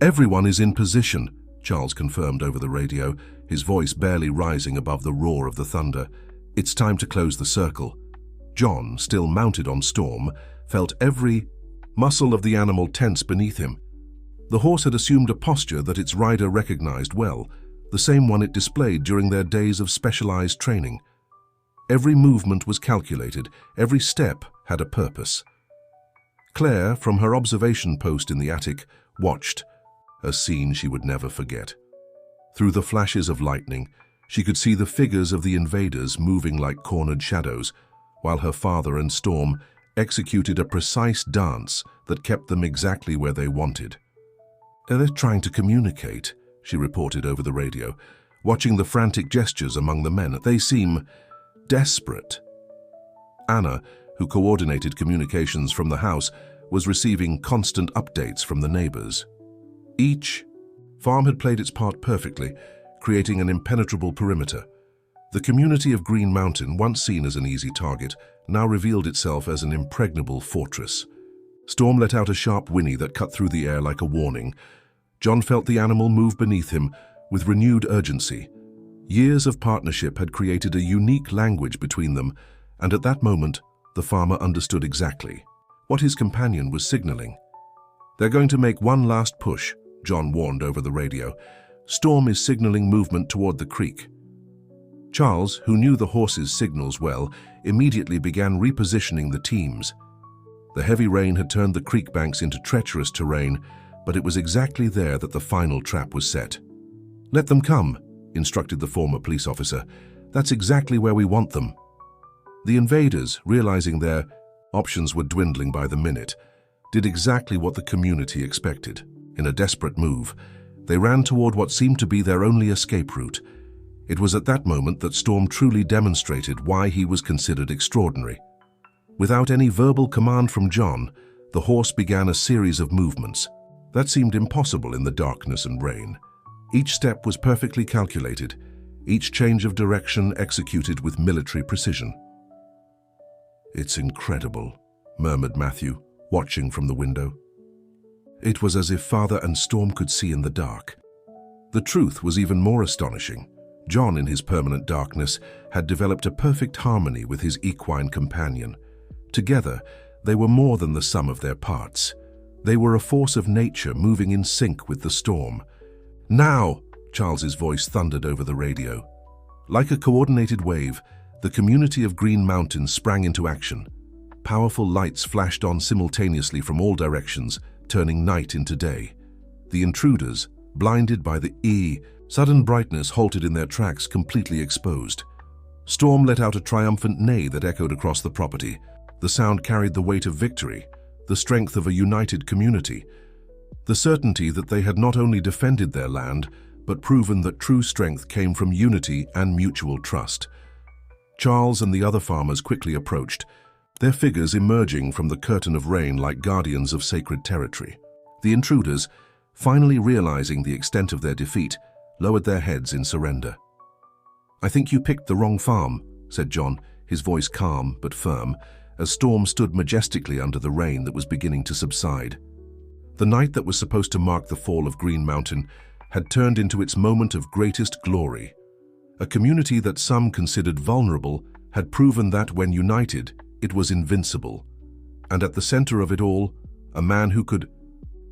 "Everyone is in position," Charles confirmed over the radio, his voice barely rising above the roar of the thunder. "It's time to close the circle." John, still mounted on Storm, felt every muscle of the animal tense beneath him. The horse had assumed a posture that its rider recognized well, the same one it displayed during their days of specialized training. Every movement was calculated, every step had a purpose. Claire, from her observation post in the attic, watched, a scene she would never forget. Through the flashes of lightning, she could see the figures of the invaders moving like cornered shadows, while her father and Storm executed a precise dance that kept them exactly where they wanted. "They're trying to communicate," she reported over the radio, watching the frantic gestures among the men. "They seem desperate." Anna, who coordinated communications from the house, was receiving constant updates from the neighbors. Each farm had played its part perfectly, creating an impenetrable perimeter. The community of Green Mountain, once seen as an easy target, now revealed itself as an impregnable fortress. Storm let out a sharp whinny that cut through the air like a warning. John felt the animal move beneath him with renewed urgency. Years of partnership had created a unique language between them, and at that moment, the farmer understood exactly what his companion was signaling. "They're going to make one last push," John warned over the radio. "Storm is signaling movement toward the creek." Charles, who knew the horse's signals well, immediately began repositioning the teams. The heavy rain had turned the creek banks into treacherous terrain, but it was exactly there that the final trap was set. "Let them come," instructed the former police officer. "That's exactly where we want them." The invaders, realizing their options were dwindling by the minute, did exactly what the community expected. In a desperate move, they ran toward what seemed to be their only escape route. It was at that moment that Storm truly demonstrated why he was considered extraordinary. Without any verbal command from John, the horse began a series of movements. That seemed impossible in the darkness and rain. Each step was perfectly calculated, each change of direction executed with military precision. "It's incredible," murmured Matthew, watching from the window. It was as if Father and Storm could see in the dark. The truth was even more astonishing. John, in his permanent darkness, had developed a perfect harmony with his equine companion. Together, they were more than the sum of their parts. They were a force of nature moving in sync with the storm. "Now!" Charles's voice thundered over the radio. Like a coordinated wave, the community of Green Mountain sprang into action. Powerful lights flashed on simultaneously from all directions, turning night into day. The intruders, blinded by the sudden brightness, halted in their tracks, completely exposed. Storm let out a triumphant neigh that echoed across the property. The sound carried the weight of victory, the strength of a united community, the certainty that they had not only defended their land, but proven that true strength came from unity and mutual trust. Charles and the other farmers quickly approached, their figures emerging from the curtain of rain like guardians of sacred territory. The intruders, finally realizing the extent of their defeat, lowered their heads in surrender. "I think you picked the wrong farm," said John, his voice calm but firm, as Storm stood majestically under the rain that was beginning to subside. The night that was supposed to mark the fall of Green Mountain had turned into its moment of greatest glory. A community that some considered vulnerable had proven that, when united, it was invincible. And at the center of it all, a man who could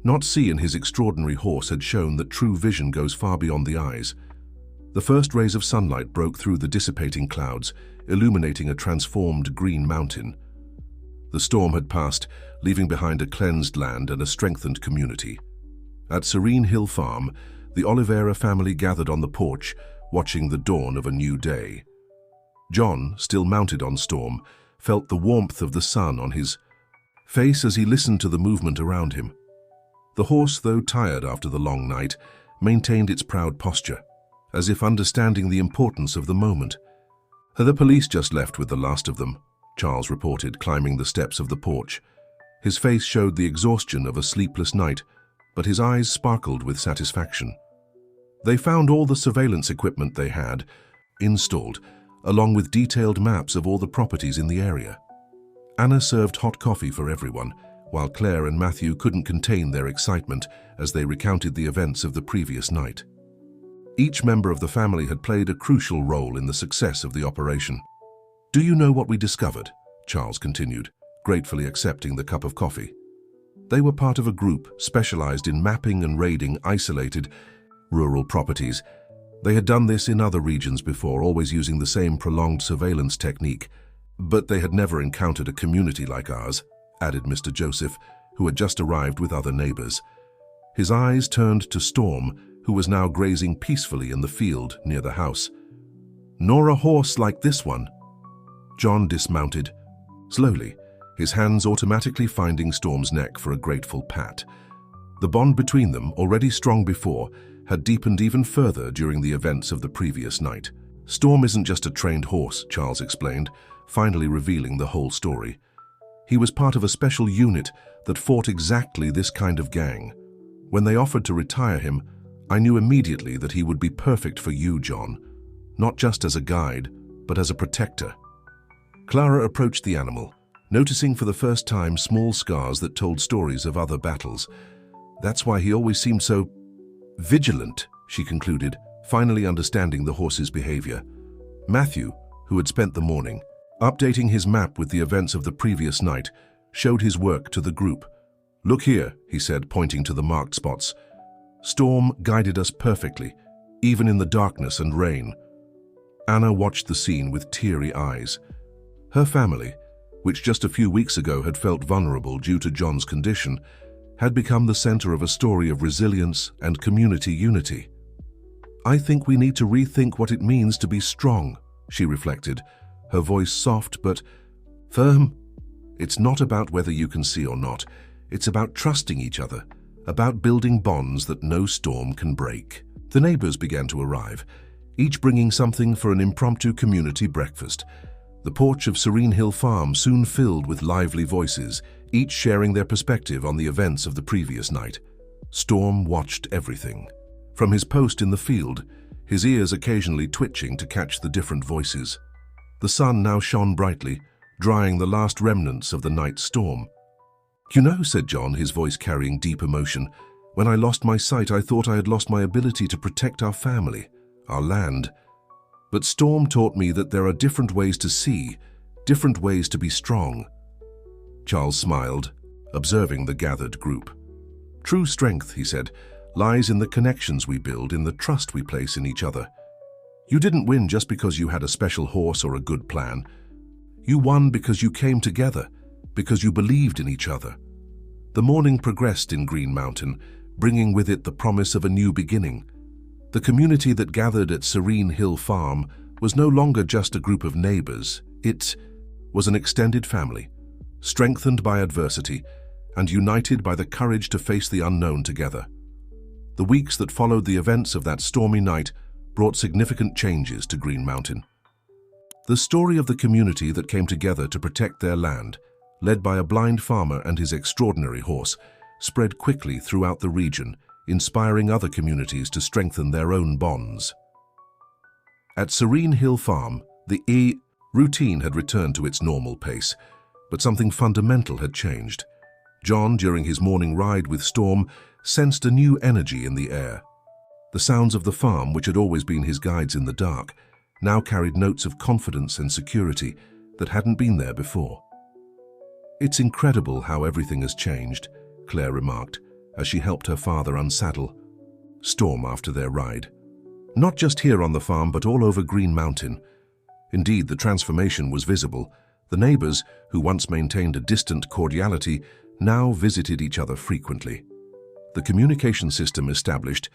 not see in his extraordinary horse had shown that true vision goes far beyond the eyes. The first rays of sunlight broke through the dissipating clouds, illuminating a transformed Green Mountain. The storm had passed, leaving behind a cleansed land and a strengthened community. At Serene Hill Farm, the Oliveira family gathered on the porch, watching the dawn of a new day. John, still mounted on Storm, felt the warmth of the sun on his face as he listened to the movement around him. The horse, though tired after the long night, maintained its proud posture, as if understanding the importance of the moment. "The police just left with the last of them," Charles reported, climbing the steps of the porch. His face showed the exhaustion of a sleepless night, but his eyes sparkled with satisfaction. They found all the surveillance equipment they had installed, along with detailed maps of all the properties in the area. Anna served hot coffee for everyone, while Claire and Matthew couldn't contain their excitement as they recounted the events of the previous night. Each member of the family had played a crucial role in the success of the operation. "Do you know what we discovered?" Charles continued, gratefully accepting the cup of coffee. They were part of a group specialized in mapping and raiding isolated, rural properties. They had done this in other regions before, always using the same prolonged surveillance technique, but they had never encountered a community like ours, added Mr. Joseph, who had just arrived with other neighbors. His eyes turned to Storm, who was now grazing peacefully in the field near the house. "Nor a horse like this one." John dismounted, slowly, his hands automatically finding Storm's neck for a grateful pat. The bond between them, already strong before, had deepened even further during the events of the previous night. "Storm isn't just a trained horse," Charles explained, finally revealing the whole story. "He was part of a special unit that fought exactly this kind of gang. When they offered to retire him, I knew immediately that he would be perfect for you, John, not just as a guide, but as a protector." Clara approached the animal, noticing for the first time small scars that told stories of other battles. "That's why he always seemed so vigilant," she concluded, finally understanding the horse's behavior. Matthew, who had spent the morning updating his map with the events of the previous night, showed his work to the group. "Look here," he said, pointing to the marked spots. "Storm guided us perfectly, even in the darkness and rain." Anna watched the scene with teary eyes. Her family, which just a few weeks ago had felt vulnerable due to John's condition, had become the center of a story of resilience and community unity. "I think we need to rethink what it means to be strong," she reflected, her voice soft but firm. "It's not about whether you can see or not. It's about trusting each other, about building bonds that no storm can break." The neighbors began to arrive, each bringing something for an impromptu community breakfast. The porch of Serene Hill Farm soon filled with lively voices, each sharing their perspective on the events of the previous night. Storm watched everything. From his post in the field, his ears occasionally twitching to catch the different voices. The sun now shone brightly, drying the last remnants of the night's storm. "You know," said John, his voice carrying deep emotion, "when I lost my sight, I thought I had lost my ability to protect our family, our land. But Storm taught me that there are different ways to see, different ways to be strong." Charles smiled, observing the gathered group. "True strength," he said, "lies in the connections we build, in the trust we place in each other. You didn't win just because you had a special horse or a good plan. You won because you came together, because you believed in each other." The morning progressed in Green Mountain, bringing with it the promise of a new beginning. The community that gathered at Serene Hill Farm was no longer just a group of neighbors. It was an extended family, strengthened by adversity and united by the courage to face the unknown together. The weeks that followed the events of that stormy night brought significant changes to Green Mountain. The story of the community that came together to protect their land, led by a blind farmer and his extraordinary horse, spread quickly throughout the region, inspiring other communities to strengthen their own bonds. At Serene Hill Farm, the routine had returned to its normal pace, but something fundamental had changed. John, during his morning ride with Storm, sensed a new energy in the air. The sounds of the farm, which had always been his guides in the dark, now carried notes of confidence and security that hadn't been there before. "It's incredible how everything has changed," Claire remarked as she helped her father unsaddle Storm after their ride. "Not just here on the farm, but all over Green Mountain." Indeed, the transformation was visible. The neighbors, who once maintained a distant cordiality, now visited each other frequently. The communication system established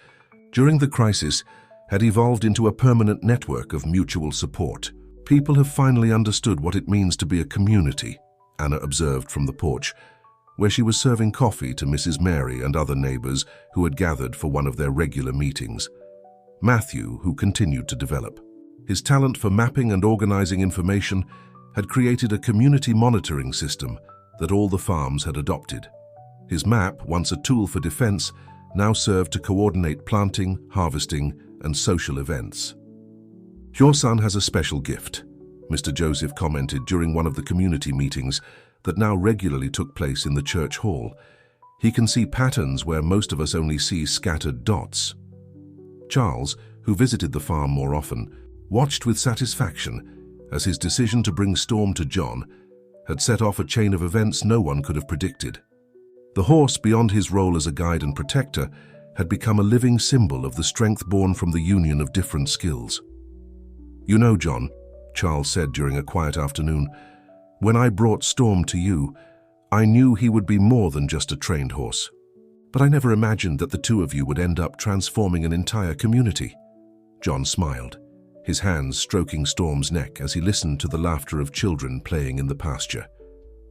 during the crisis had evolved into a permanent network of mutual support. "People have finally understood what it means to be a community," Anna observed from the porch, where she was serving coffee to Mrs. Mary and other neighbors who had gathered for one of their regular meetings. Matthew, who continued to develop. His talent for mapping and organizing information had created a community monitoring system that all the farms had adopted. His map, once a tool for defense, now served to coordinate planting, harvesting, and social events. "Your son has a special gift," Mr. Joseph commented during one of the community meetings that now regularly took place in the church hall. "He can see patterns where most of us only see scattered dots." Charles, who visited the farm more often, watched with satisfaction as his decision to bring Storm to John had set off a chain of events no one could have predicted. The horse, beyond his role as a guide and protector, had become a living symbol of the strength born from the union of different skills. "You know, John," Charles said during a quiet afternoon, "when I brought Storm to you, I knew he would be more than just a trained horse. But I never imagined that the two of you would end up transforming an entire community." John smiled, his hands stroking Storm's neck as he listened to the laughter of children playing in the pasture.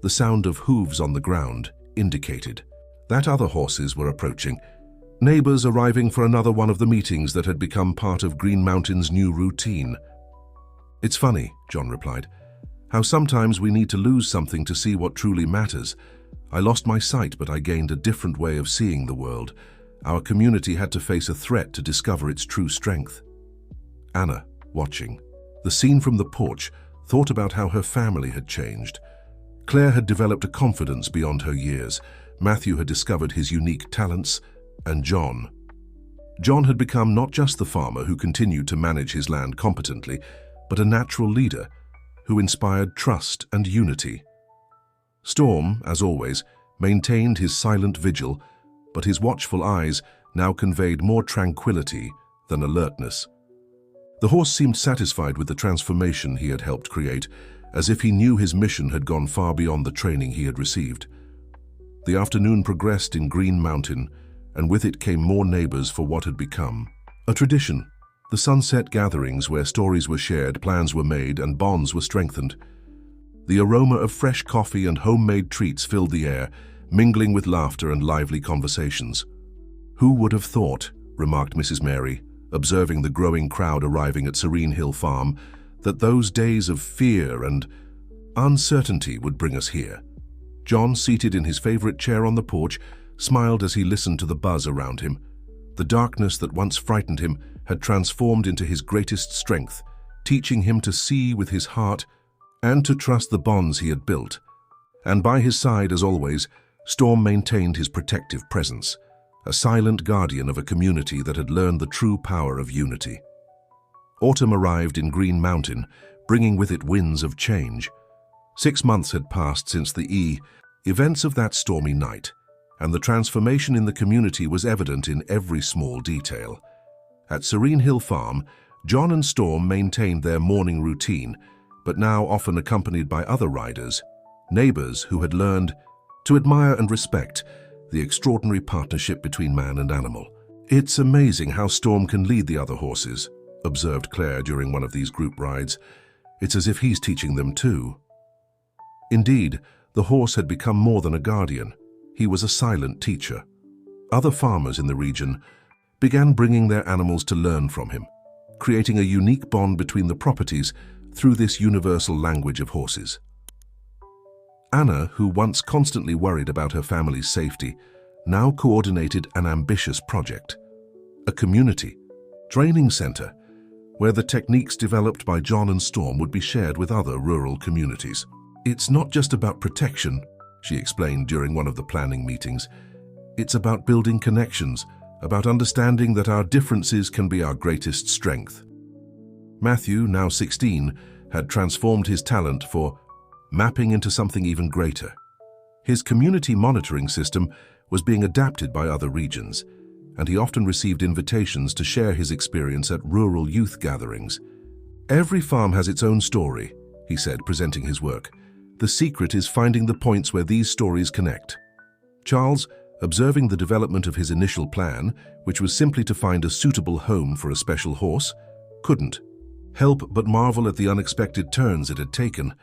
The sound of hooves on the ground indicated that other horses were approaching, neighbors arriving for another one of the meetings that had become part of Green Mountain's new routine. "It's funny," John replied, "how sometimes we need to lose something to see what truly matters. I lost my sight, but I gained a different way of seeing the world. Our community had to face a threat to discover its true strength." Anna, watching the scene from the porch, thought about how her family had changed. Claire had developed a confidence beyond her years. Matthew had discovered his unique talents, and John had become not just the farmer who continued to manage his land competently, but a natural leader who inspired trust and unity. Storm, as always, maintained his silent vigil, but his watchful eyes now conveyed more tranquility than alertness. The horse seemed satisfied with the transformation he had helped create, as if he knew his mission had gone far beyond the training he had received. The afternoon progressed in Green Mountain, and with it came more neighbors for what had become a tradition. The sunset gatherings where stories were shared, plans were made, and bonds were strengthened. The aroma of fresh coffee and homemade treats filled the air, mingling with laughter and lively conversations. "Who would have thought," remarked Mrs. Mary, observing the growing crowd arriving at Serene Hill Farm, "that those days of fear and uncertainty would bring us here." John, seated in his favorite chair on the porch, smiled as he listened to the buzz around him. The darkness that once frightened him had transformed into his greatest strength, teaching him to see with his heart and to trust the bonds he had built. And by his side, as always, Storm maintained his protective presence, a silent guardian of a community that had learned the true power of unity. Autumn arrived in Green Mountain, bringing with it winds of change. 6 months had passed since the events of that stormy night, and the transformation in the community was evident in every small detail. At Serene Hill Farm, John and Storm maintained their morning routine, but now often accompanied by other riders, neighbors who had learned to admire and respect the extraordinary partnership between man and animal. "It's amazing how Storm can lead the other horses," observed Claire during one of these group rides. "It's as if he's teaching them too." Indeed, the horse had become more than a guardian. He was a silent teacher. Other farmers in the region began bringing their animals to learn from him, creating a unique bond between the properties through this universal language of horses. Anna, who once constantly worried about her family's safety, now coordinated an ambitious project, a community training center where the techniques developed by John and Storm would be shared with other rural communities. "It's not just about protection," she explained during one of the planning meetings. "It's about building connections, about understanding that our differences can be our greatest strength." Matthew, now 16, had transformed his talent for mapping into something even greater. His community monitoring system was being adapted by other regions, and he often received invitations to share his experience at rural youth gatherings. "Every farm has its own story," he said, presenting his work. "The secret is finding the points where these stories connect." Charles, observing the development of his initial plan, which was simply to find a suitable home for a special horse, couldn't help but marvel at the unexpected turns it had taken.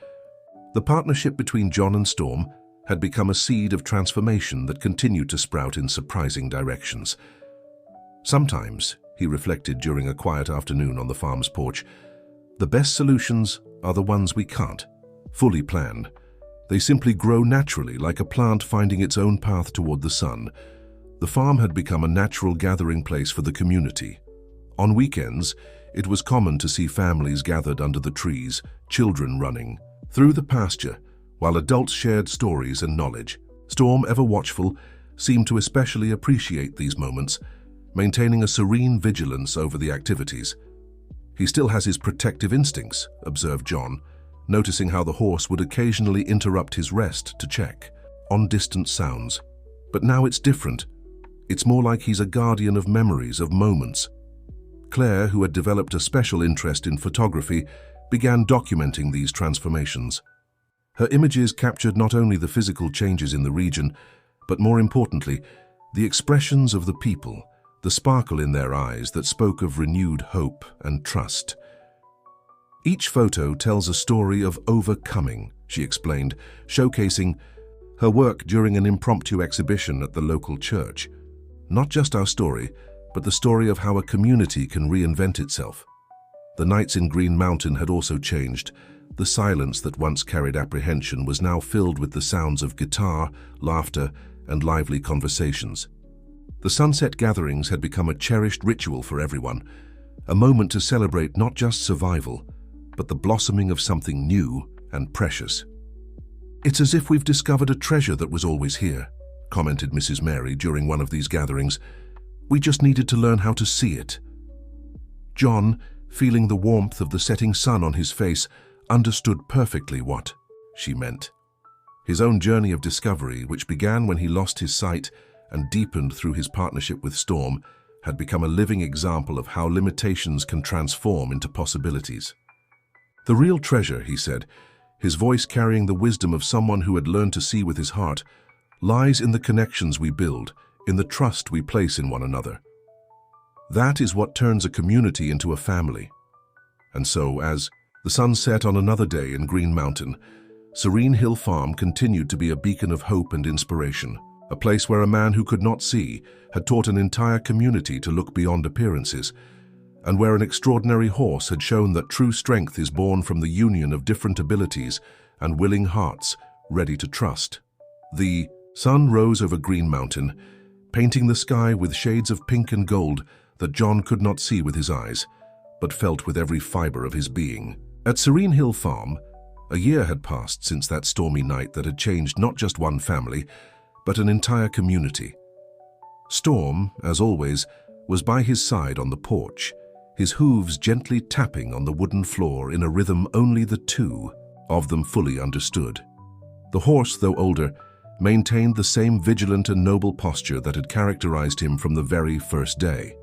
The partnership between John and Storm had become a seed of transformation that continued to sprout in surprising directions. Sometimes, he reflected during a quiet afternoon on the farm's porch, the best solutions are the ones we can't fully plan. They simply grow naturally, like a plant finding its own path toward the sun. The farm had become a natural gathering place for the community. On weekends, it was common to see families gathered under the trees, children running through the pasture, while adults shared stories and knowledge. Storm, ever watchful, seemed to especially appreciate these moments, maintaining a serene vigilance over the activities. "He still has his protective instincts," observed John, noticing how the horse would occasionally interrupt his rest to check on distant sounds. "But now it's different. It's more like he's a guardian of memories, of moments." Claire, who had developed a special interest in photography, began documenting these transformations. Her images captured not only the physical changes in the region, but more importantly, the expressions of the people, the sparkle in their eyes that spoke of renewed hope and trust. "Each photo tells a story of overcoming," she explained, showcasing her work during an impromptu exhibition at the local church. "Not just our story, but the story of how a community can reinvent itself." The nights in Green Mountain had also changed. The silence that once carried apprehension was now filled with the sounds of guitar, laughter, and lively conversations. The sunset gatherings had become a cherished ritual for everyone, a moment to celebrate not just survival, but the blossoming of something new and precious. "It's as if we've discovered a treasure that was always here," commented Mrs. Mary during one of these gatherings. "We just needed to learn how to see it." John, feeling the warmth of the setting sun on his face, understood perfectly what she meant. His own journey of discovery, which began when he lost his sight and deepened through his partnership with Storm, had become a living example of how limitations can transform into possibilities. "The real treasure," he said, his voice carrying the wisdom of someone who had learned to see with his heart, "lies in the connections we build, in the trust we place in one another. That is what turns a community into a family." And so, as the sun set on another day in Green Mountain, Serene Hill Farm continued to be a beacon of hope and inspiration, a place where a man who could not see had taught an entire community to look beyond appearances, and where an extraordinary horse had shown that true strength is born from the union of different abilities and willing hearts ready to trust. The sun rose over Green Mountain, painting the sky with shades of pink and gold that John could not see with his eyes, but felt with every fiber of his being. At Serene Hill Farm, a year had passed since that stormy night that had changed not just one family, but an entire community. Storm, as always, was by his side on the porch, his hooves gently tapping on the wooden floor in a rhythm only the two of them fully understood. The horse, though older, maintained the same vigilant and noble posture that had characterized him from the very first day.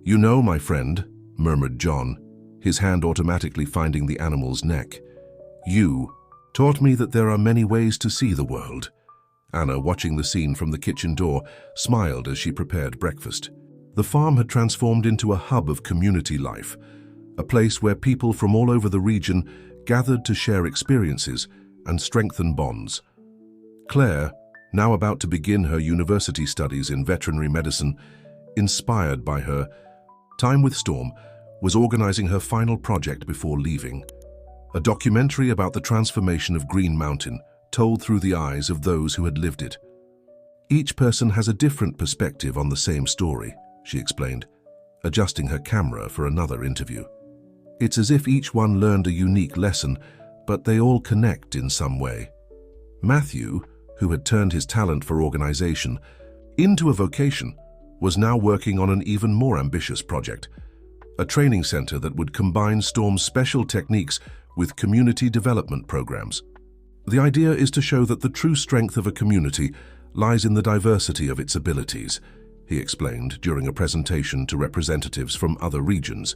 "You know, my friend," murmured John, his hand automatically finding the animal's neck, "you taught me that there are many ways to see the world, Anna, watching the scene from the kitchen door, smiled as she prepared breakfast. The farm had transformed into a hub of community life, a place where people from all over the region gathered to share experiences and strengthen bonds. Claire, now about to begin her university studies in veterinary medicine, inspired by her time with Storm, was organizing her final project before leaving. A documentary about the transformation of Green Mountain, told through the eyes of those who had lived it. Each person has a different perspective on the same story, she explained, adjusting her camera for another interview. It's as if each one learned a unique lesson, but they all connect in some way. Matthew, who had turned his talent for organization into a vocation, was now working on an even more ambitious project, a training center that would combine Storm's special techniques with community development programs. The idea is to show that the true strength of a community lies in the diversity of its abilities, he explained during a presentation to representatives from other regions.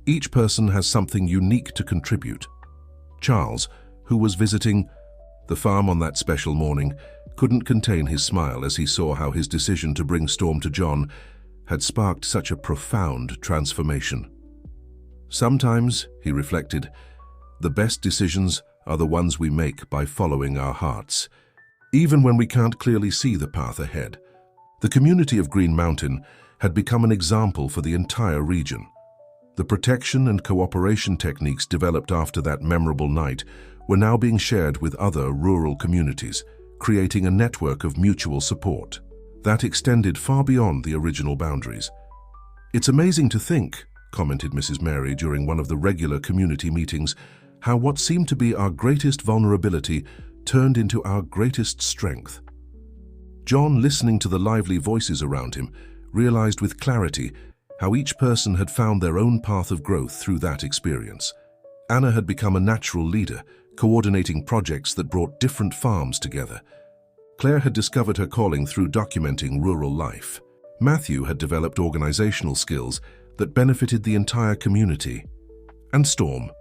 Each person has something unique to contribute. Charles, who was visiting the farm on that special morning, couldn't contain his smile as he saw how his decision to bring Storm to John had sparked such a profound transformation. Sometimes, he reflected, the best decisions are the ones we make by following our hearts, even when we can't clearly see the path ahead. The community of Green Mountain had become an example for the entire region. The protection and cooperation techniques developed after that memorable night were now being shared with other rural communities, creating a network of mutual support that extended far beyond the original boundaries. It's amazing to think, commented Mrs. Mary during one of the regular community meetings, how what seemed to be our greatest vulnerability turned into our greatest strength. John, listening to the lively voices around him, realized with clarity how each person had found their own path of growth through that experience. Anna had become a natural leader, coordinating projects that brought different farms together. Claire had discovered her calling through documenting rural life. Matthew had developed organizational skills that benefited the entire community. And Storm,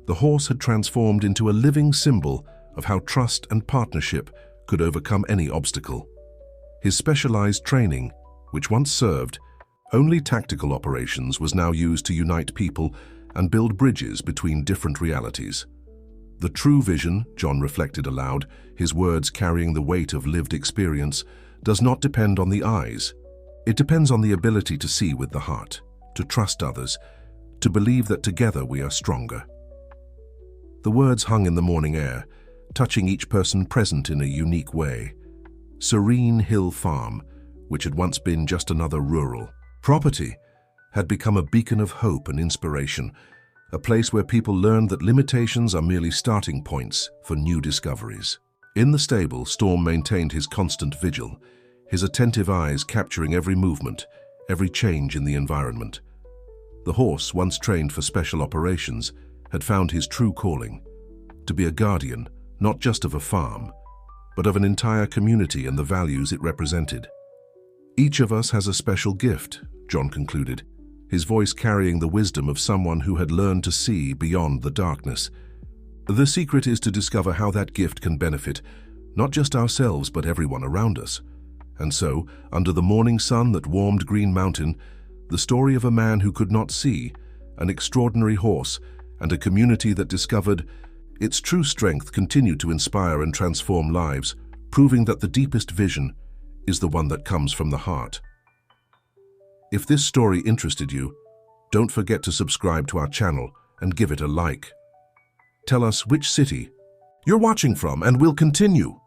the horse, had transformed into a living symbol of how trust and partnership could overcome any obstacle. His specialized training, which once served only tactical operations, was now used to unite people and build bridges between different realities. The true vision, John reflected aloud, his words carrying the weight of lived experience, does not depend on the eyes. It depends on the ability to see with the heart, to trust others, to believe that together we are stronger. The words hung in the morning air, touching each person present in a unique way. Serene Hill Farm, which had once been just another rural property, had become a beacon of hope and inspiration, a place where people learned that limitations are merely starting points for new discoveries. In the stable, Storm maintained his constant vigil, his attentive eyes capturing every movement, every change in the environment. The horse, once trained for special operations, had found his true calling, to be a guardian, not just of a farm, but of an entire community and the values it represented. Each of us has a special gift, John concluded, his voice carrying the wisdom of someone who had learned to see beyond the darkness. The secret is to discover how that gift can benefit not just ourselves but everyone around us. And so, under the morning sun that warmed Green Mountain, the story of a man who could not see, an extraordinary horse, and a community that discovered its true strength continued to inspire and transform lives, proving that the deepest vision is the one that comes from the heart. If this story interested you, don't forget to subscribe to our channel and give it a like. Tell us which city you're watching from and we'll continue.